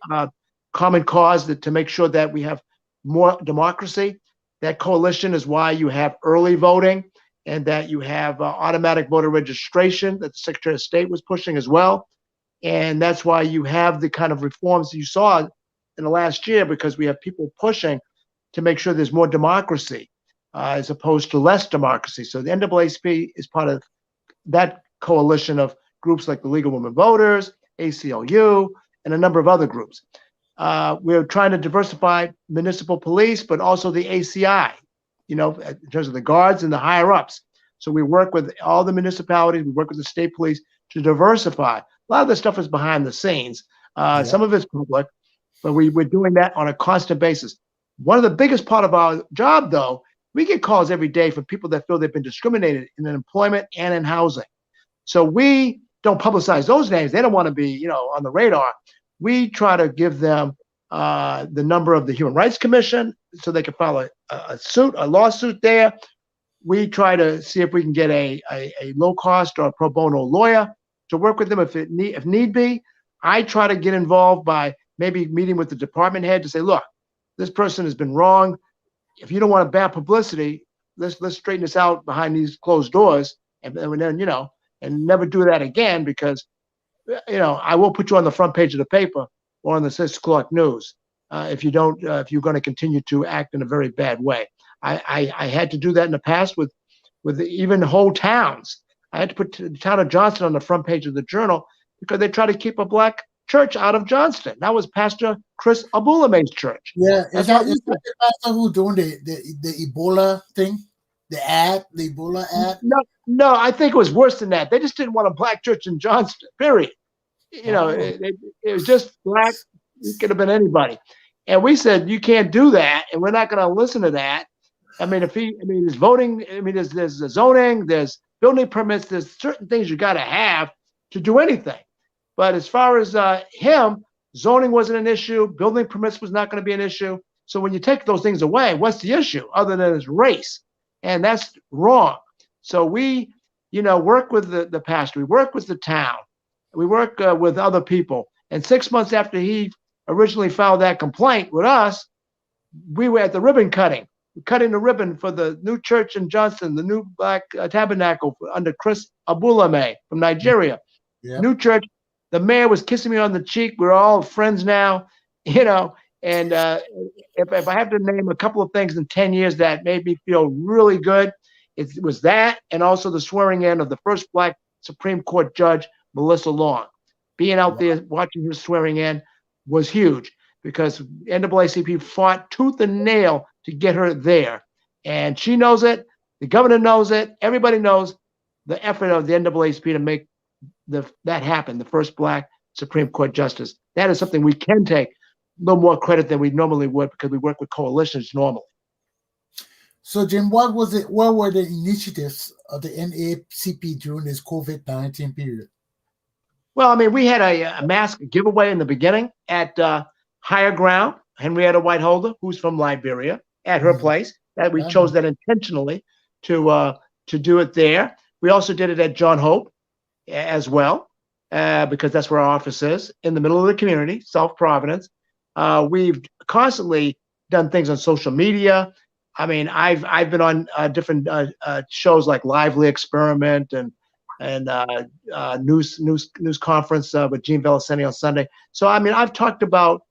Common Cause to make sure that we have more democracy. That coalition is why you have early voting and that you have automatic voter registration that the Secretary of State was pushing as well. And that's why you have the kind of reforms you saw in the last year, because we have people pushing to make sure there's more democracy as opposed to less democracy. So the NAACP is part of that coalition of groups like the League of Women Voters, ACLU, and a number of other groups. We're trying to diversify municipal police, but also the ACI, in terms of the guards and the higher ups. So we work with all the municipalities, we work with the state police to diversify. A lot of the stuff is behind the scenes. Some of it's public, but we're doing that on a constant basis. One of the biggest part of our job, though, we get calls every day from people that feel they've been discriminated in employment and in housing. So we don't publicize those names. They don't want to be, on the radar. We try to give them the number of the Human Rights Commission so they can file a lawsuit there. We try to see if we can get a low cost or a pro bono lawyer to work with them if need be. I try to get involved by maybe meeting with the department head to say, look, this person has been wrong. If you don't want bad publicity, let's straighten this out behind these closed doors, and then and never do that again, because I will put you on the front page of the paper or on the 6 o'clock news if you're going to continue to act in a very bad way. I had to do that in the past with even whole towns. I had to put the town of Johnston on the front page of the Journal because they tried to keep a black church out of Johnston. That was Pastor Chris Abulame's church. Yeah, is that the pastor who doing the Ebola thing? The Ebola ad? No, I think it was worse than that. They just didn't want a black church in Johnston, period. It was just black. It could have been anybody. And we said, you can't do that, and we're not going to listen to that. I mean, there's voting. I mean, there's zoning, there's building permits, there's certain things you got to have to do anything. But as far as him, zoning wasn't an issue. Building permits was not going to be an issue. So when you take those things away, what's the issue other than his race? And that's wrong. So we, work with the pastor. We work with the town. We work with other people. And 6 months after he originally filed that complaint with us, we were at the ribbon cutting the ribbon for the new church in Johnston, the new black tabernacle under Chris Abulame from Nigeria. Yeah. New church. The mayor was kissing me on the cheek. We're all friends now, And if I have to name a couple of things in 10 years that made me feel really good, it was that, and also the swearing in of the first black Supreme Court judge, Melissa Long. Being out there watching her swearing in was huge because NAACP fought tooth and nail to get her there. And she knows it. The governor knows it. Everybody knows the effort of the NAACP to make that happen, the first black Supreme Court justice. That is something we can take a little more credit than we normally would because we work with coalitions normally. So, Jim, what were the initiatives of the NAACP during this COVID-19 period? Well, I mean, we had a mask giveaway in the beginning at Higher Ground. Henrietta Whiteholder, who's from Liberia, at her place. That we chose that intentionally to do it there. We also did it at John Hope as well, because that's where our office is, in the middle of the community, South Providence. We've constantly done things on social media. I mean, I've been on different shows like Lively Experiment and news conference with Gene Veloceni on Sunday. So I mean, I've talked about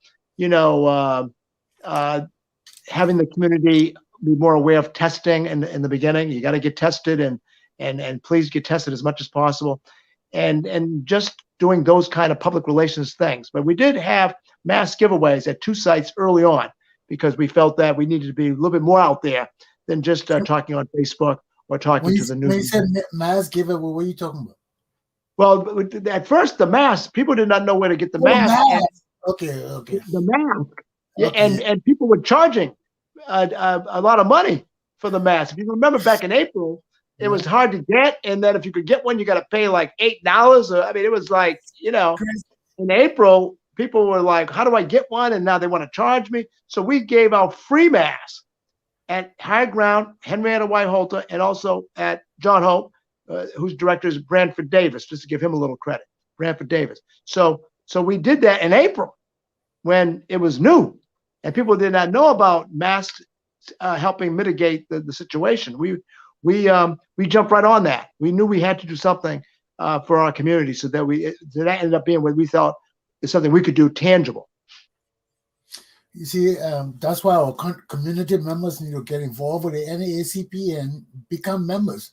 having the community be more aware of testing in the beginning. You got to get tested and please get tested as much as possible, and just doing those kind of public relations things. But we did have mass giveaways at 2 sites early on because we felt that we needed to be a little bit more out there than just talking on Facebook or talking to the news. When you said mass giveaway, what are you talking about? Well, at first the mask, people did not know where to get the mask. Okay. The mask, okay. and people were charging a lot of money for the mask. If you remember back in April, it was hard to get, and then if you could get one, you got to pay like $8. I mean, it was like in April, people were like, "How do I get one?" And now they want to charge me. So we gave out free masks at High Ground, Henrietta Whiteholder, and also at John Hope, whose director is Branford Davis, just to give him a little credit, Branford Davis. So we did that in April when it was new and people did not know about masks helping mitigate the situation. We jumped right on that. We knew we had to do something for our community so that that ended up being what we thought is something we could do tangible. You see, that's why our community members need to get involved with the NAACP and become members.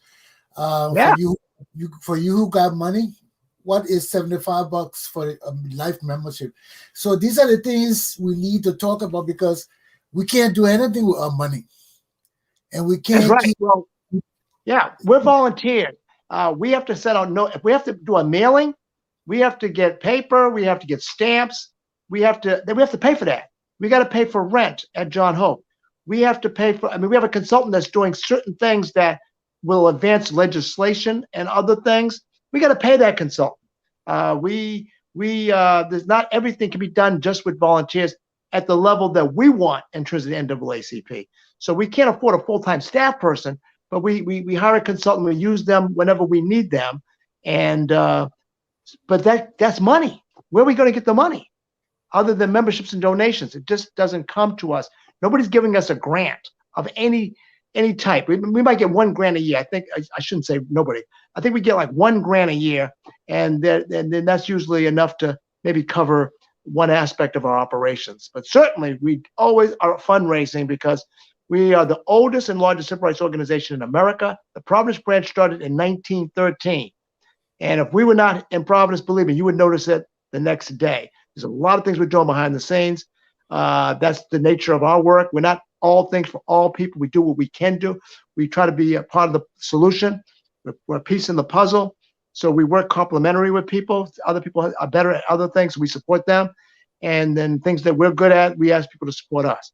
For you who got money, what is $75 for a life membership? So these are the things we need to talk about because we can't do anything with our money, and we can't. That's right. Well, yeah, we're volunteers. We have to set out if we have to do a mailing, we have to get paper, we have to get stamps, we have to pay for that. We got to pay for rent at John Hope. We have to pay for. I mean, we have a consultant that's doing certain things that will advance legislation and other things. We got to pay that consultant. There's not everything can be done just with volunteers at the level that we want in terms of the NAACP. So we can't afford a full-time staff person, but we hire a consultant. We use them whenever we need them, and but that's money. Where are we going to get the money? Other than memberships and donations, it just doesn't come to us. Nobody's giving us a grant of any type. We might get $1 grant a year. I think I shouldn't say nobody. I think we get like $1 grant a year, and then that's usually enough to maybe cover one aspect of our operations. But certainly, we always are fundraising because we are the oldest and largest civil rights organization in America. The Providence branch started in 1913. And if we were not in Providence, believe me, you would notice it the next day. There's a lot of things we're doing behind the scenes. That's the nature of our work. We're not all things for all people. We do what we can do. We try to be a part of the solution. We're a piece in the puzzle. So we work complementary with people. Other people are better at other things. We support them. And then things that we're good at, we ask people to support us.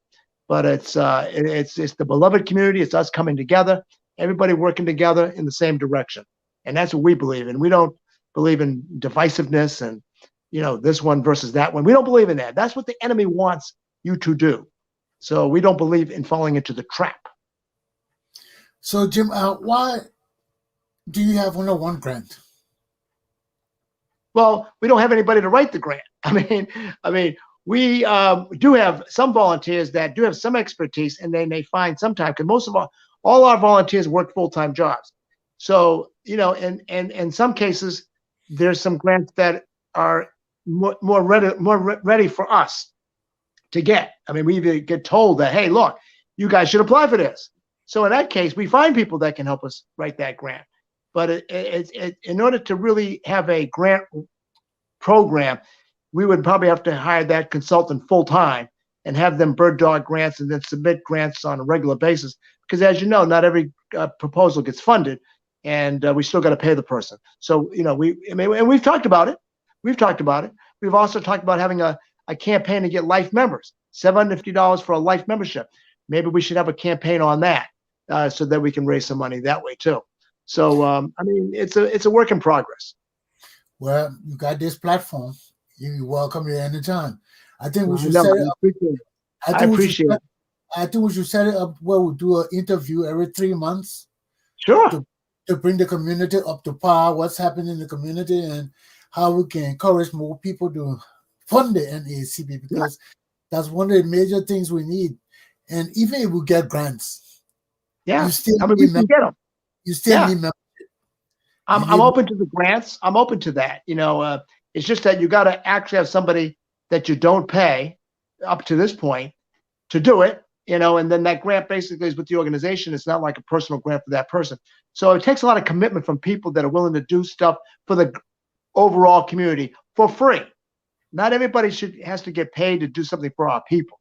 But it's the beloved community. It's us coming together, everybody working together in the same direction. And that's what we believe in. We don't believe in divisiveness and, this one versus that one. We don't believe in that. That's what the enemy wants you to do. So we don't believe in falling into the trap. So, Jim, why do you have only one grant? Well, we don't have anybody to write the grant. I mean, we do have some volunteers that do have some expertise, and then they find some time, because all our volunteers work full-time jobs. So, in some cases, there's some grants that are more ready for us to get. I mean, we even get told that, hey, look, you guys should apply for this. So in that case, we find people that can help us write that grant. But in order to really have a grant program, we would probably have to hire that consultant full-time and have them bird dog grants and then submit grants on a regular basis. Because as you know, not every proposal gets funded, and we still got to pay the person. So, and we've talked about it. We've also talked about having a campaign to get life members, $750 for a life membership. Maybe we should have a campaign on that so that we can raise some money that way too. So, it's a work in progress. Well, you got this platform. You're welcome here anytime. I think we should set it up. I appreciate it. I think we should set it up where we do an interview every 3 months. Sure. To bring the community up to par, what's happening in the community, and how we can encourage more people to fund the NAACP, because that's one of the major things we need. And even if we get grants, you still we can get them. You still need membership. I'm open to the grants. I'm open to that. It's just that you got to actually have somebody that you don't pay up to this point to do it, and then that grant basically is with the organization. It's not like a personal grant for that person. So it takes a lot of commitment from people that are willing to do stuff for the overall community for free. Not everybody has to get paid to do something for our people.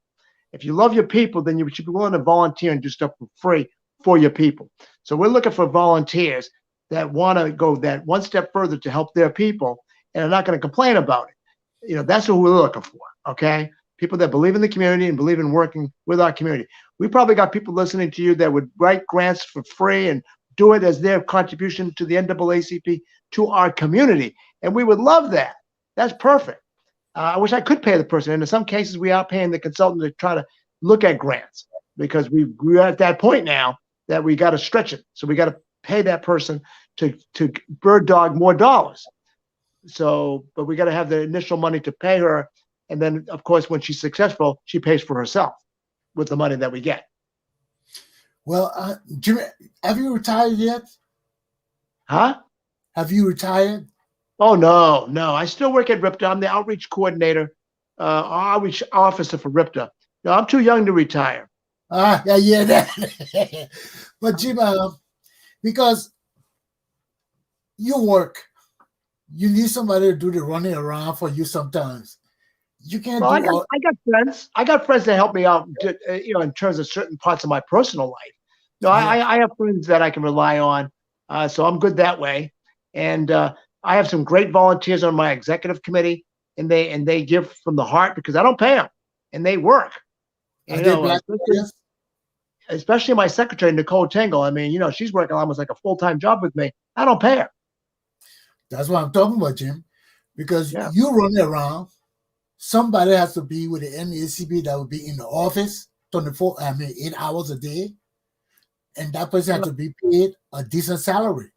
If you love your people, then you should be willing to volunteer and do stuff for free for your people. So we're looking for volunteers that want to go that one step further to help their people and are not going to complain about it. That's what we're looking for, okay? People that believe in the community and believe in working with our community. We probably got people listening to you that would write grants for free and do it as their contribution to the NAACP, to our community. And we would love that. That's perfect. I wish I could pay the person. And in some cases, we are paying the consultant to try to look at grants, because we're at that point now that we got to stretch it. So we got to pay that person to bird dog more dollars. So, but we got to have the initial money to pay her. And then, of course, when she's successful, she pays for herself with the money that we get. Well, Jimmy, have you retired yet? Huh? Have you retired? Oh, no. I still work at RHODE. I'm the outreach coordinator, outreach officer for RHODE. No, I'm too young to retire. That. But Jim, because you work, you need somebody to do the running around for you sometimes. You can't I got friends. I got friends that help me out, in terms of certain parts of my personal life. No, I have friends that I can rely on, so I'm good that way. And I have some great volunteers on my executive committee, and they give from the heart, because I don't pay them, and they work. Especially my secretary, Nicole Tingle. She's working almost like a full-time job with me. I don't pay her. That's what I'm talking about, Jim. Because you run around, somebody has to be with the NAACP that will be in the office 8 hours a day, and that person has to be paid a decent salary,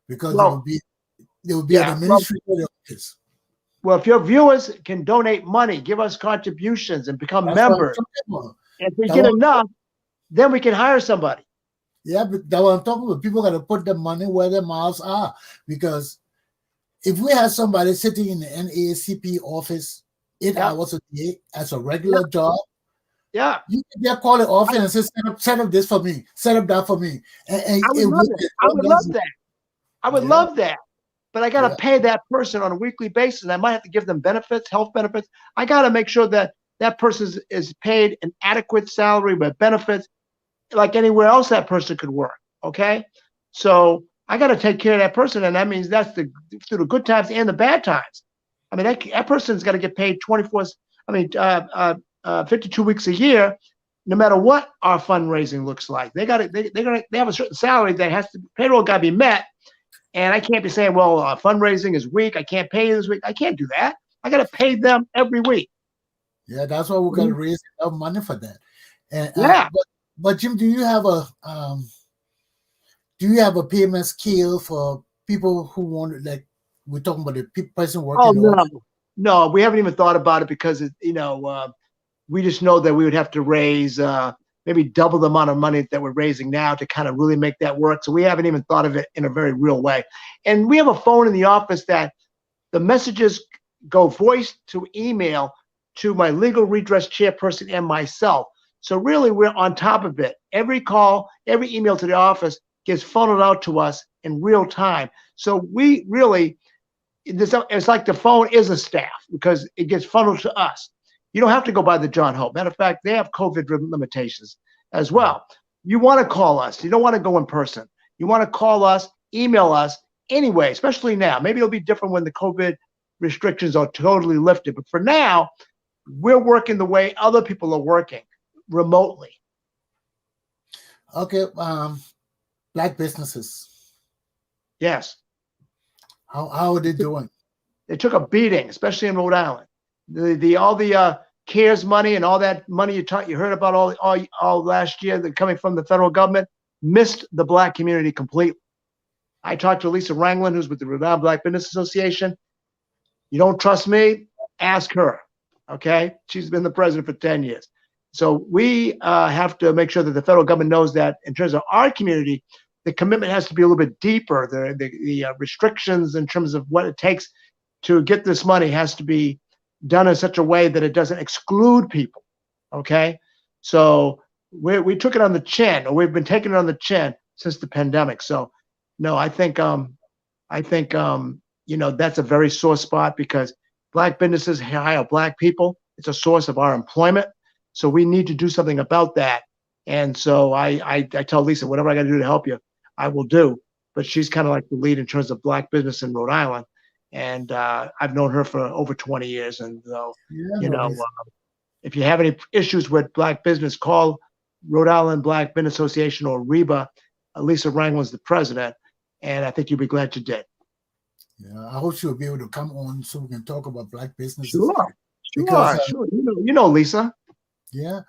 because they will be an administrative office. Well, if your viewers can donate money, give us contributions, and become members, if we get enough, then we can hire somebody. Yeah, but that's what I'm talking about. People got to put the money where their mouths are, because if we had somebody sitting in the NAACP office 8 Yeah. hours a day as a regular job, Yeah. you can get call the office and say, set up this for me, set up that for me. And I would love it. I would love that. I would love that. But I got to pay that person on a weekly basis. And I might have to give them benefits, health benefits. I got to make sure that that person is paid an adequate salary with benefits like anywhere else that person could work. Okay. So I got to take care of that person. And that means that's through the good times and the bad times. I mean, that person's got to get paid 52 weeks a year, no matter what our fundraising looks like. They have a certain salary that has to, payroll got to be met. And I can't be saying, well, fundraising is weak. I can't pay you this week. I can't do that. I got to pay them every week. Yeah, that's why we're going to raise enough money for that. And but Jim, do you have a payment scale for people who want, like we're talking about the person working? Oh no, we haven't even thought about it because we just know that we would have to raise maybe double the amount of money that we're raising now to kind of really make that work. So we haven't even thought of it in a very real way. And we have a phone in the office that the messages go voice to email to my legal redress chairperson and myself. So really we're on top of it. Every call, every email to the office gets funneled out to us in real time. So we really, it's like the phone is a staff because it gets funneled to us. You don't have to go by the John Hope. Matter of fact, they have COVID limitations as well. You want to call us. You don't want to go in person. You want to call us, email us anyway, especially now. Maybe it'll be different when the COVID restrictions are totally lifted. But for now, we're working the way other people are working, remotely. Okay. Black businesses. Yes. How are they doing? They took a beating, especially in Rhode Island. All the CARES money and all that money you heard about all last year that coming from the federal government missed the Black community completely. I talked to Lisa Ranglin, who's with the Rhode Island Black Business Association. You don't trust me? Ask her. Okay, she's been the president for 10 years. So we have to make sure that the federal government knows that in terms of our community, the commitment has to be a little bit deeper. The restrictions in terms of what it takes to get this money has to be done in such a way that it doesn't exclude people. Okay, so we took it on the chin, or we've been taking it on the chin since the pandemic. So no, I think that's a very sore spot because Black businesses hire Black people. It's a source of our employment. So we need to do something about that. And so I tell Lisa, whatever I got to do to help you, I will do. But she's kind of like the lead in terms of Black business in Rhode Island. And I've known her for over 20 years. And so, if you have any issues with Black business, call Rhode Island Black Business Association or RHODE. Lisa Ranglin's the president. And I think you'll be glad you did. Yeah, I hope she'll be able to come on so we can talk about Black businesses. Sure. You know Lisa. Yeah,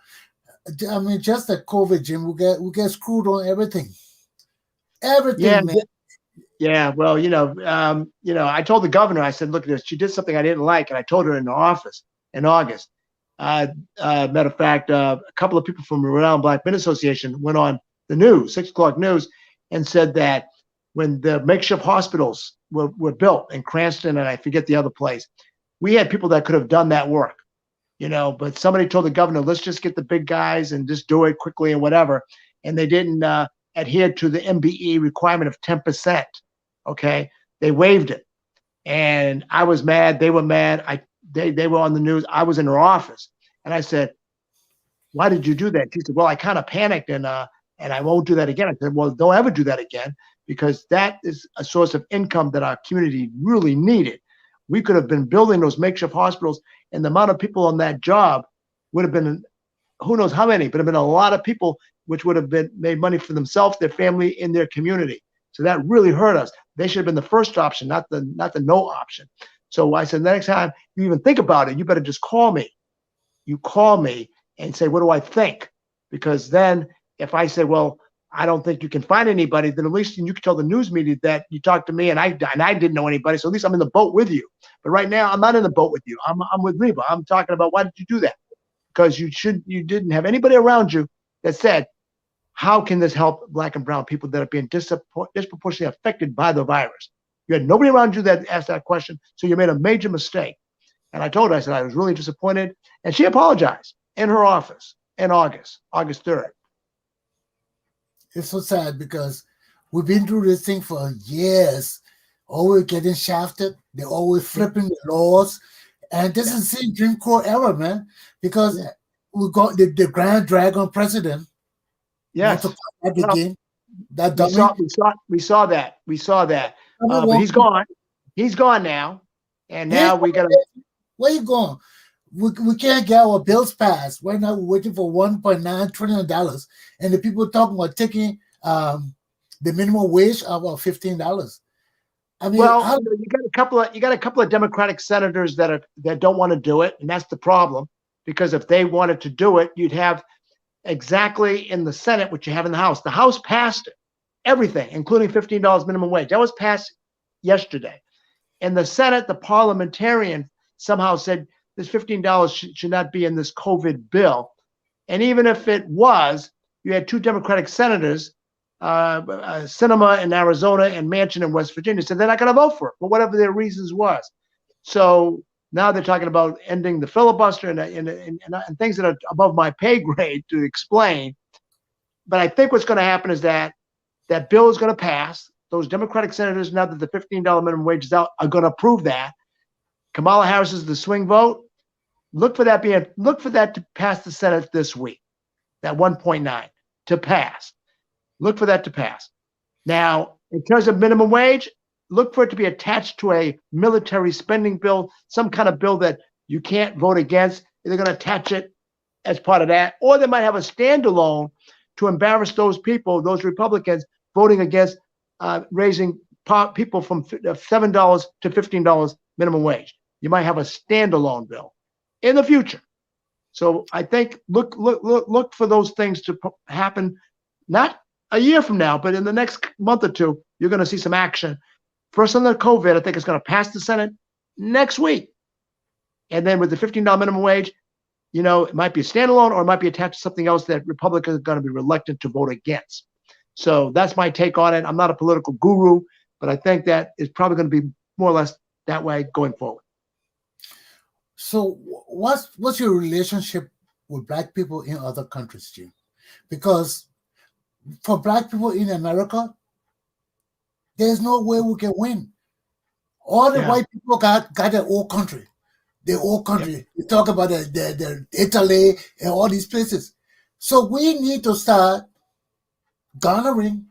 I mean, just that COVID, Jim, we get screwed on everything. Everything, yeah, man. Yeah, well, I told the governor, I said, look at this. She did something I didn't like, and I told her in the office in August. Matter of fact, a couple of people from the Rhode Island Black Business Association went on the news, 6 o'clock news, and said that when the makeshift hospitals were built in Cranston, and I forget the other place, we had people that could have done that work, but somebody told the governor, let's just get the big guys and just do it quickly and whatever. And they didn't adhere to the MBE requirement of 10%. Okay. They waived it. And I was mad. They were mad. They were on the news. I was in her office and I said, why did you do that? She said, well, I kind of panicked and I won't do that again. I said, well, don't ever do that again, because that is a source of income that our community really needed. We could have been building those makeshift hospitals, and the amount of people on that job would have been, who knows how many, but have been a lot of people which would have been made money for themselves, their family, in their community. So that really hurt us. They should have been the first option, not the no option. So I said, next time you even think about it, you better just call me. You call me and say, what do I think? Because then if I say, well, I don't think you can find anybody, then at least you can tell the news media that you talked to me and I didn't know anybody. So at least I'm in the boat with you. But right now I'm not in the boat with you. I'm with Reba. I'm talking about, why did you do that? Because you didn't have anybody around you that said, how can this help Black and brown people that are being disproportionately affected by the virus? You had nobody around you that asked that question, so you made a major mistake. And I told her, I said, I was really disappointed. And she apologized in her office in August 3rd. It's so sad because we've been through this thing for years, always getting shafted. They're always flipping the laws. And this is the same Jim Crow era, man, because we got the Grand Dragon president. Yes. We saw that. But he's gone. He's gone now. And now we got to. Where you going? We can't get our bills passed. Right now we're waiting for $1.9 trillion. And the people talking about taking the minimum wage of $15. I mean, well, you got a couple of Democratic senators that don't want to do it, and that's the problem. Because if they wanted to do it, you'd have exactly in the Senate what you have in the House. The House passed it, everything, including $15 minimum wage. That was passed yesterday. In the Senate, the parliamentarian somehow said this $15 should not be in this COVID bill. And even if it was, you had two Democratic senators, Sinema in Arizona and Manchin in West Virginia, said they're not going to vote for it, for whatever their reasons was. So now they're talking about ending the filibuster and things that are above my pay grade to explain. But I think what's going to happen is that bill is going to pass. Those Democratic senators, now that the $15 minimum wage is out, are going to approve that. Kamala Harris is the swing vote. Look for that to pass the Senate this week. That 1.9 to pass. Look for that to pass. Now, in terms of minimum wage, look for it to be attached to a military spending bill, some kind of bill that you can't vote against. They're going to attach it as part of that, or they might have a standalone to embarrass those people, those Republicans voting against raising people from $7 to $15 minimum wage. You might have a standalone bill in the future. So I think look for those things to happen, not a year from now, but in the next month or two, you're going to see some action. First on the COVID, I think it's going to pass the Senate next week. And then with the $15 minimum wage, it might be a standalone or it might be attached to something else that Republicans are going to be reluctant to vote against. So that's my take on it. I'm not a political guru, but I think that it's probably going to be more or less that way going forward. So what's your relationship with Black people in other countries, Jim? Because for Black people in America, there's no way we can win. All the white people got their own country. Their own country. Yep. We talk about the Italy and all these places. So we need to start garnering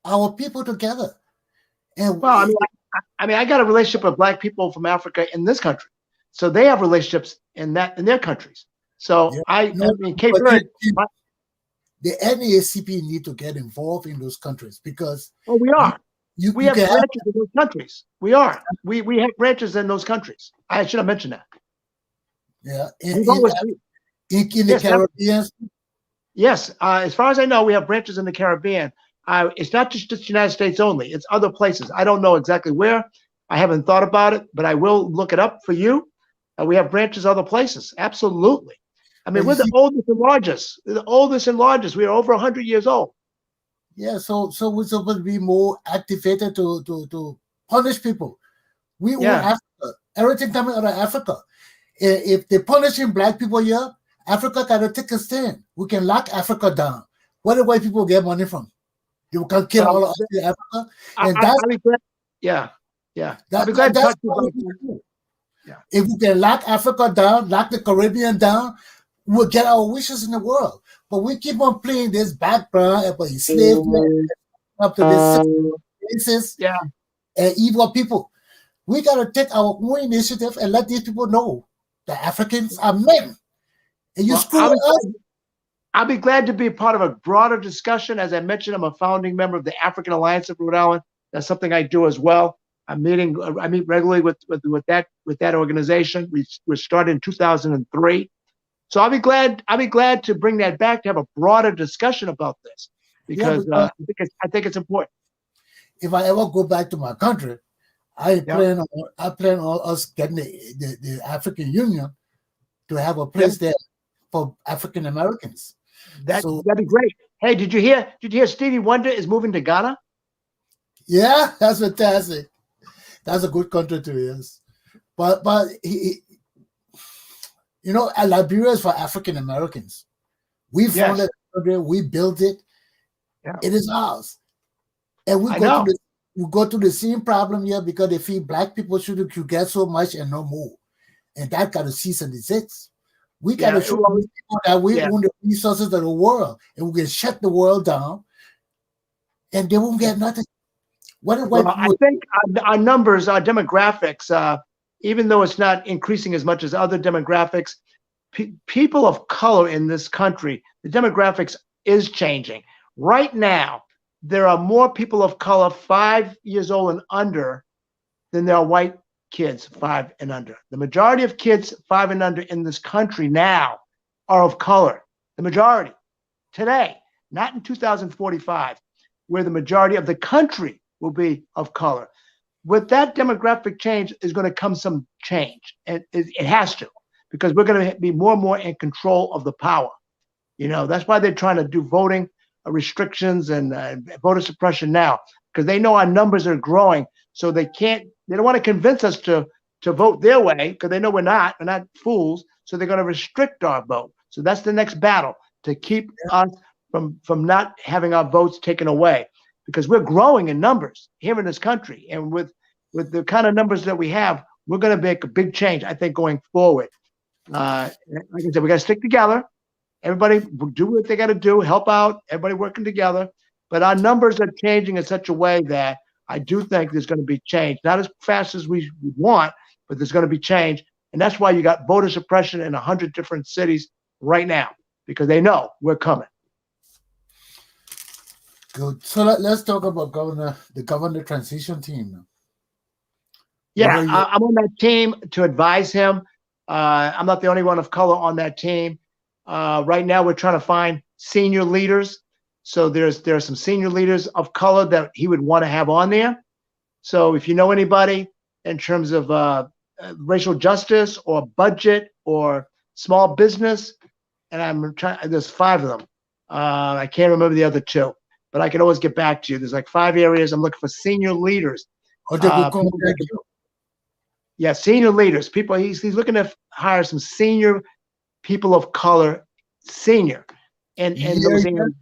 our people together. And well, I got a relationship with Black people from Africa in this country. So they have relationships in their countries. So Cape Verde. The NAACP need to get involved in those countries because we are. We have branches in those countries. We are. We have branches in those countries. I should have mentioned that. Yeah. In the Caribbean. Yes. As far as I know, we have branches in the Caribbean. It's not just the United States only. It's other places. I don't know exactly where. I haven't thought about it, but I will look it up for you. We have branches other places. Absolutely. I mean, we're the oldest and largest. We're the oldest and largest. We are over 100 years old. Yeah, so we're supposed to be more activated to punish people. We want Africa. Everything coming out of Africa. If they're punishing Black people here, Africa got to take a stand. We can lock Africa down. Where do white people get money from? You can kill all of Africa. And if we can lock Africa down, lock the Caribbean down, we'll get our wishes in the world. But we keep on playing this background about enslavement up to this racist and evil people. We got to take our own initiative and let these people know that Africans are men. And you screw us. I'll be glad to be a part of a broader discussion. As I mentioned, I'm a founding member of the African Alliance of Rhode Island. That's something I do as well. I meet regularly with that organization. We started in 2003. So I'll be glad to bring that back to have a broader discussion about this because I think it's important. If I ever go back to my country, I plan on us getting the African Union to have a place there for African Americans. That'd be great. Hey, did you hear Stevie Wonder is moving to Ghana? Yeah, that's fantastic. That's a good country to be. Yes. But Liberia is for African Americans. We founded it, we built it. Yeah. It is ours. And we go through the same problem here because they feel black people should get so much and no more. And that got to cease and desist. We got to show people that we own the resources of the world, and we can shut the world down, and they won't get nothing. I think our numbers, our demographics, even though it's not increasing as much as other demographics, people of color in this country, the demographics is changing. Right now, there are more people of color 5 years old and under than there are white kids 5 and under. The majority of kids 5 and under in this country now are of color. The majority today, not in 2045, where the majority of the country will be of color. With that demographic change is going to come some change, and it has to, because we're going to be more and more in control of the power. That's why they're trying to do voting restrictions and voter suppression now, because they know our numbers are growing. So they don't want to convince us to vote their way, because they know we're not fools. So they're going to restrict our vote. So that's the next battle, to keep us from not having our votes taken away, because we're growing in numbers here in this country. And with the kind of numbers that we have, we're going to make a big change, I think, going forward. Like I said, we got to stick together. Everybody do what they got to do, help out, everybody working together. But our numbers are changing in such a way that I do think there's going to be change. Not as fast as we want, but there's going to be change. And that's why you got voter suppression in 100 different cities right now, because they know we're coming. Good. So let's talk about the governor transition team. Yeah, I'm on that team to advise him. I'm not the only one of color on that team. Right now, we're trying to find senior leaders. So there are some senior leaders of color that he would want to have on there. So if you know anybody in terms of racial justice or budget or small business, and I'm trying, there's 5 of them. I can't remember the other 2, but I can always get back to you. There's like 5 areas. I'm looking for senior leaders. Yeah, senior leaders. People. He's looking to hire some senior people of color, senior, and those areas.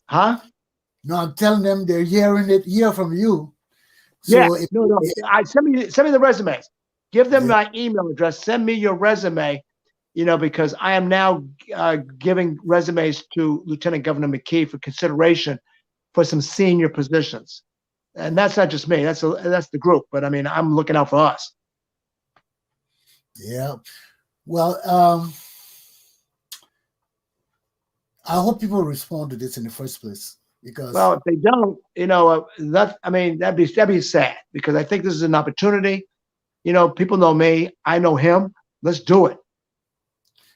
Huh? No, I'm telling them they're hear from you. So yeah, send me the resumes. Give them my email address. Send me your resume. Because I am now giving resumes to Lieutenant Governor McKee for consideration for some senior positions, and that's not just me. That's the group. But I mean, I'm looking out for us. Yeah. Well, I hope people respond to this in the first place, because if they don't, that'd be sad, because I think this is an opportunity. People know me. I know him. Let's do it.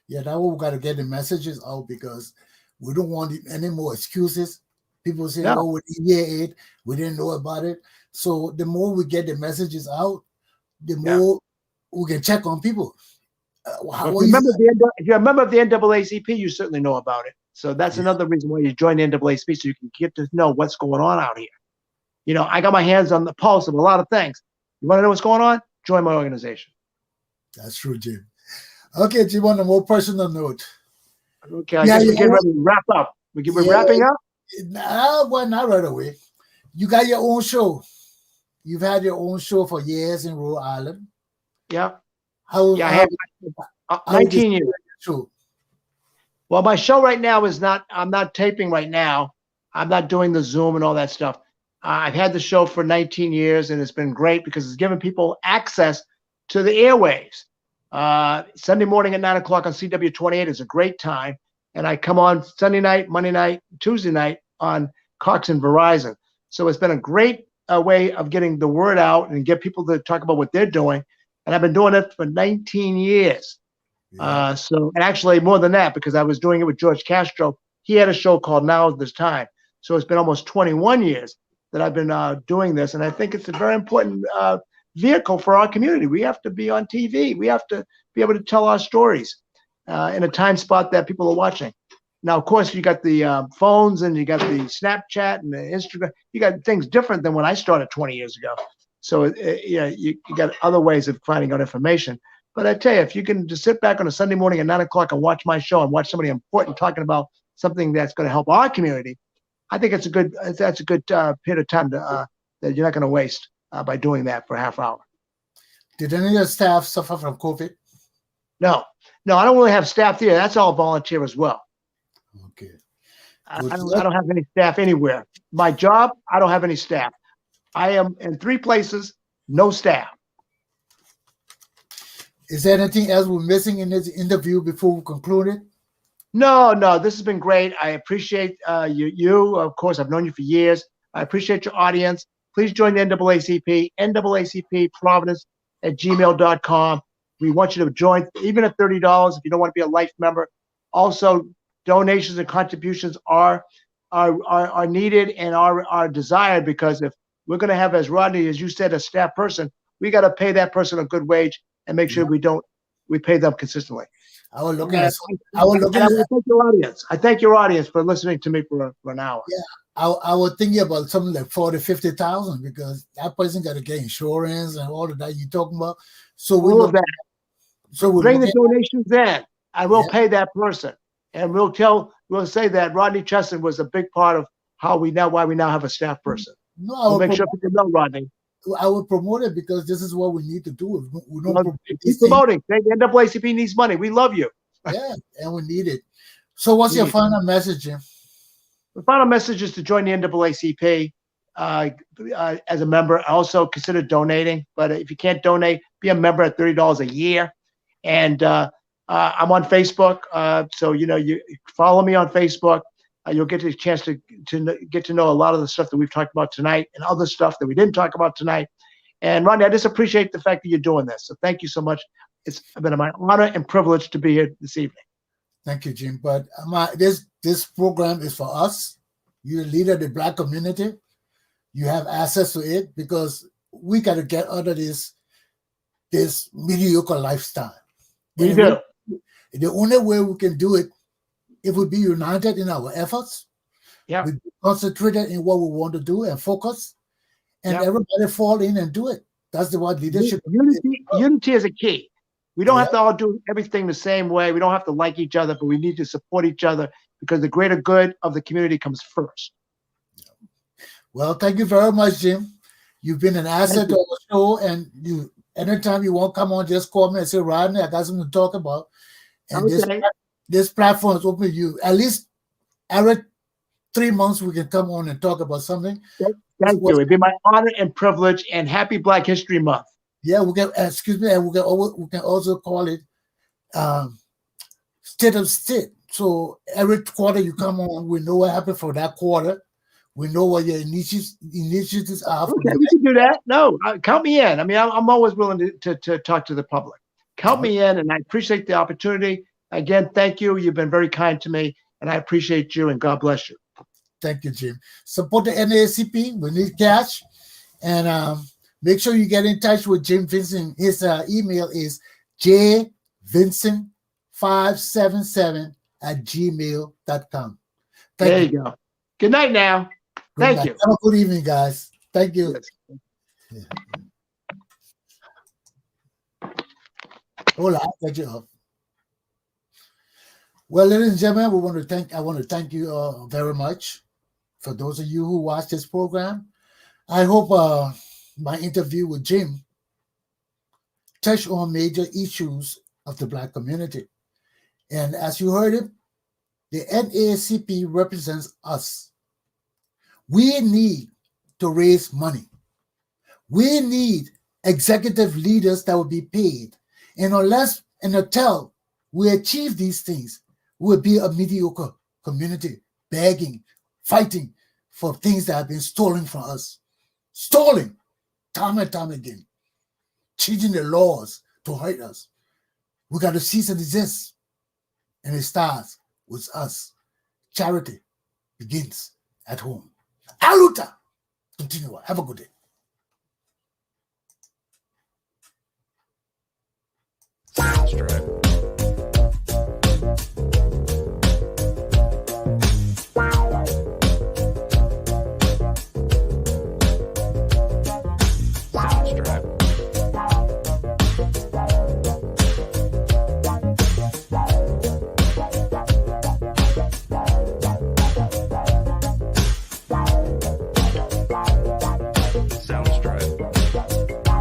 Yeah, that we got to get the messages out, because we don't want any more excuses. People say, "Oh, we didn't hear it. We didn't know about it." So the more we get the messages out, the more we can check on people. If you're a member of the NAACP, you certainly know about it. So that's another reason why you join the NAACP, so you can get to know what's going on out here. I got my hands on the pulse of a lot of things. You want to know what's going on? Join my organization. That's true, Jim. Okay, Jim, on a more personal note. Okay, I guess we're getting ready to wrap up. We're wrapping up? Well, not right away. You got your own show. You've had your own show for years in Rhode Island. Yeah. I have 19 years. Show? Well, my show right now I'm not taping right now. I'm not doing the Zoom and all that stuff. I've had the show for 19 years, and it's been great because it's given people access to the airwaves. Sunday morning at 9 o'clock on CW28 is a great time. And I come on Sunday night, Monday night, Tuesday night on Cox and Verizon. So it's been a great way of getting the word out and get people to talk about what they're doing. And I've been doing it for 19 years. Yeah. And actually more than that, because I was doing it with George Castro. He had a show called Now Is This Time. So it's been almost 21 years that I've been doing this. And I think it's a very important vehicle for our community. We have to be on TV. We have to be able to tell our stories in a time spot that people are watching. Now, of course, you got the phones, and you got the Snapchat and the Instagram. You got things different than when I started 20 years ago. So you got other ways of finding out information. But I tell you, if you can just sit back on a Sunday morning at 9 o'clock and watch my show and watch somebody important talking about something that's going to help our community, I think that's a good period of time that you're not going to waste by doing that for a half hour. Did any of your staff suffer from COVID? No, I don't really have staff there. That's all volunteer as well. Okay. I don't have any staff anywhere. My job, I don't have any staff. I am in 3 places, no staff. Is there anything else we're missing in this interview before we conclude it? No, this has been great. I appreciate you. Of course, I've known you for years. I appreciate your audience. Please join the NAACP, NAACP Providence at gmail.com. We want you to join, even at $30 if you don't want to be a life member. Also, donations and contributions are needed and are desired, because if we're going to have, as Rodney, as you said, a staff person, we got to pay that person a good wage and make sure we pay them consistently. I will look I thank your audience. I thank your audience for listening to me for an hour. Yeah, I was thinking about something like 40,000, 50,000, because that person got to get insurance and all of that you're talking about. So we bring the donations in, and we'll pay that person, and we'll say that Rodney Chesson was a big part of why we now have a staff person. No, we'll make sure people know, Rodney. I will promote it because this is what we need to do. We don't keep promoting. The NAACP needs money. We love you. Yeah, and we need it. So what's your final message, Jim? The final message is to join the NAACP as a member. Also consider donating, but if you can't donate, be a member at $30 a year. And I'm on Facebook, so you follow me on Facebook. You'll get a chance to get to know a lot of the stuff that we've talked about tonight and other stuff that we didn't talk about tonight. And Rodney, I just appreciate the fact that you're doing this. So thank you so much. It's been my honor and privilege to be here this evening. Thank you, Jim. But this program is for us. You're a leader of the Black community. You have access to it because we got to get out of this mediocre lifestyle. We do. The only way we can do it, if we be united in our efforts, we be concentrated in what we want to do and focus, and everybody fall in and do it. That's the word leadership. Unity is a key. We don't have to all do everything the same way. We don't have to like each other, but we need to support each other because the greater good of the community comes first. Well, thank you very much, Jim. You've been an asset to the show, and anytime you want to come on, just call me and say, Rodney, I got something to talk about. And this platform is open to you. At least every 3 months we can come on and talk about something. Thank you. It'd be my honor and privilege, and happy Black History Month. Yeah, we can, and we can also call it State of State. So every quarter you come on, we know what happened for that quarter. We know what your initiatives are. Okay, we can do that. No, count me in. I mean, I'm always willing to talk to the public. Count me in, and I appreciate the opportunity. Again, thank you. You've been very kind to me, and I appreciate you, and God bless you. Thank you, Jim. Support the NAACP. We need cash. And make sure you get in touch with Jim Vincent. His email is jvincent577@gmail.com. There you go. Good night now. Thank you. Have a good evening, guys. Thank you. Yes. Hold on, I'll get you off. Well, ladies and gentlemen, I want to thank you very much for those of you who watch this program. I hope my interview with Jim touched on major issues of the Black community. And as you heard it, the NAACP represents us. We need to raise money. We need executive leaders that will be paid. And until we achieve these things, we'll be a mediocre community, begging, fighting for things that have been stolen from us. Stolen time and time again. Changing the laws to hurt us. We got to cease and desist. And it starts with us. Charity begins at home. Aluta! Continue. Have a good day. That's right.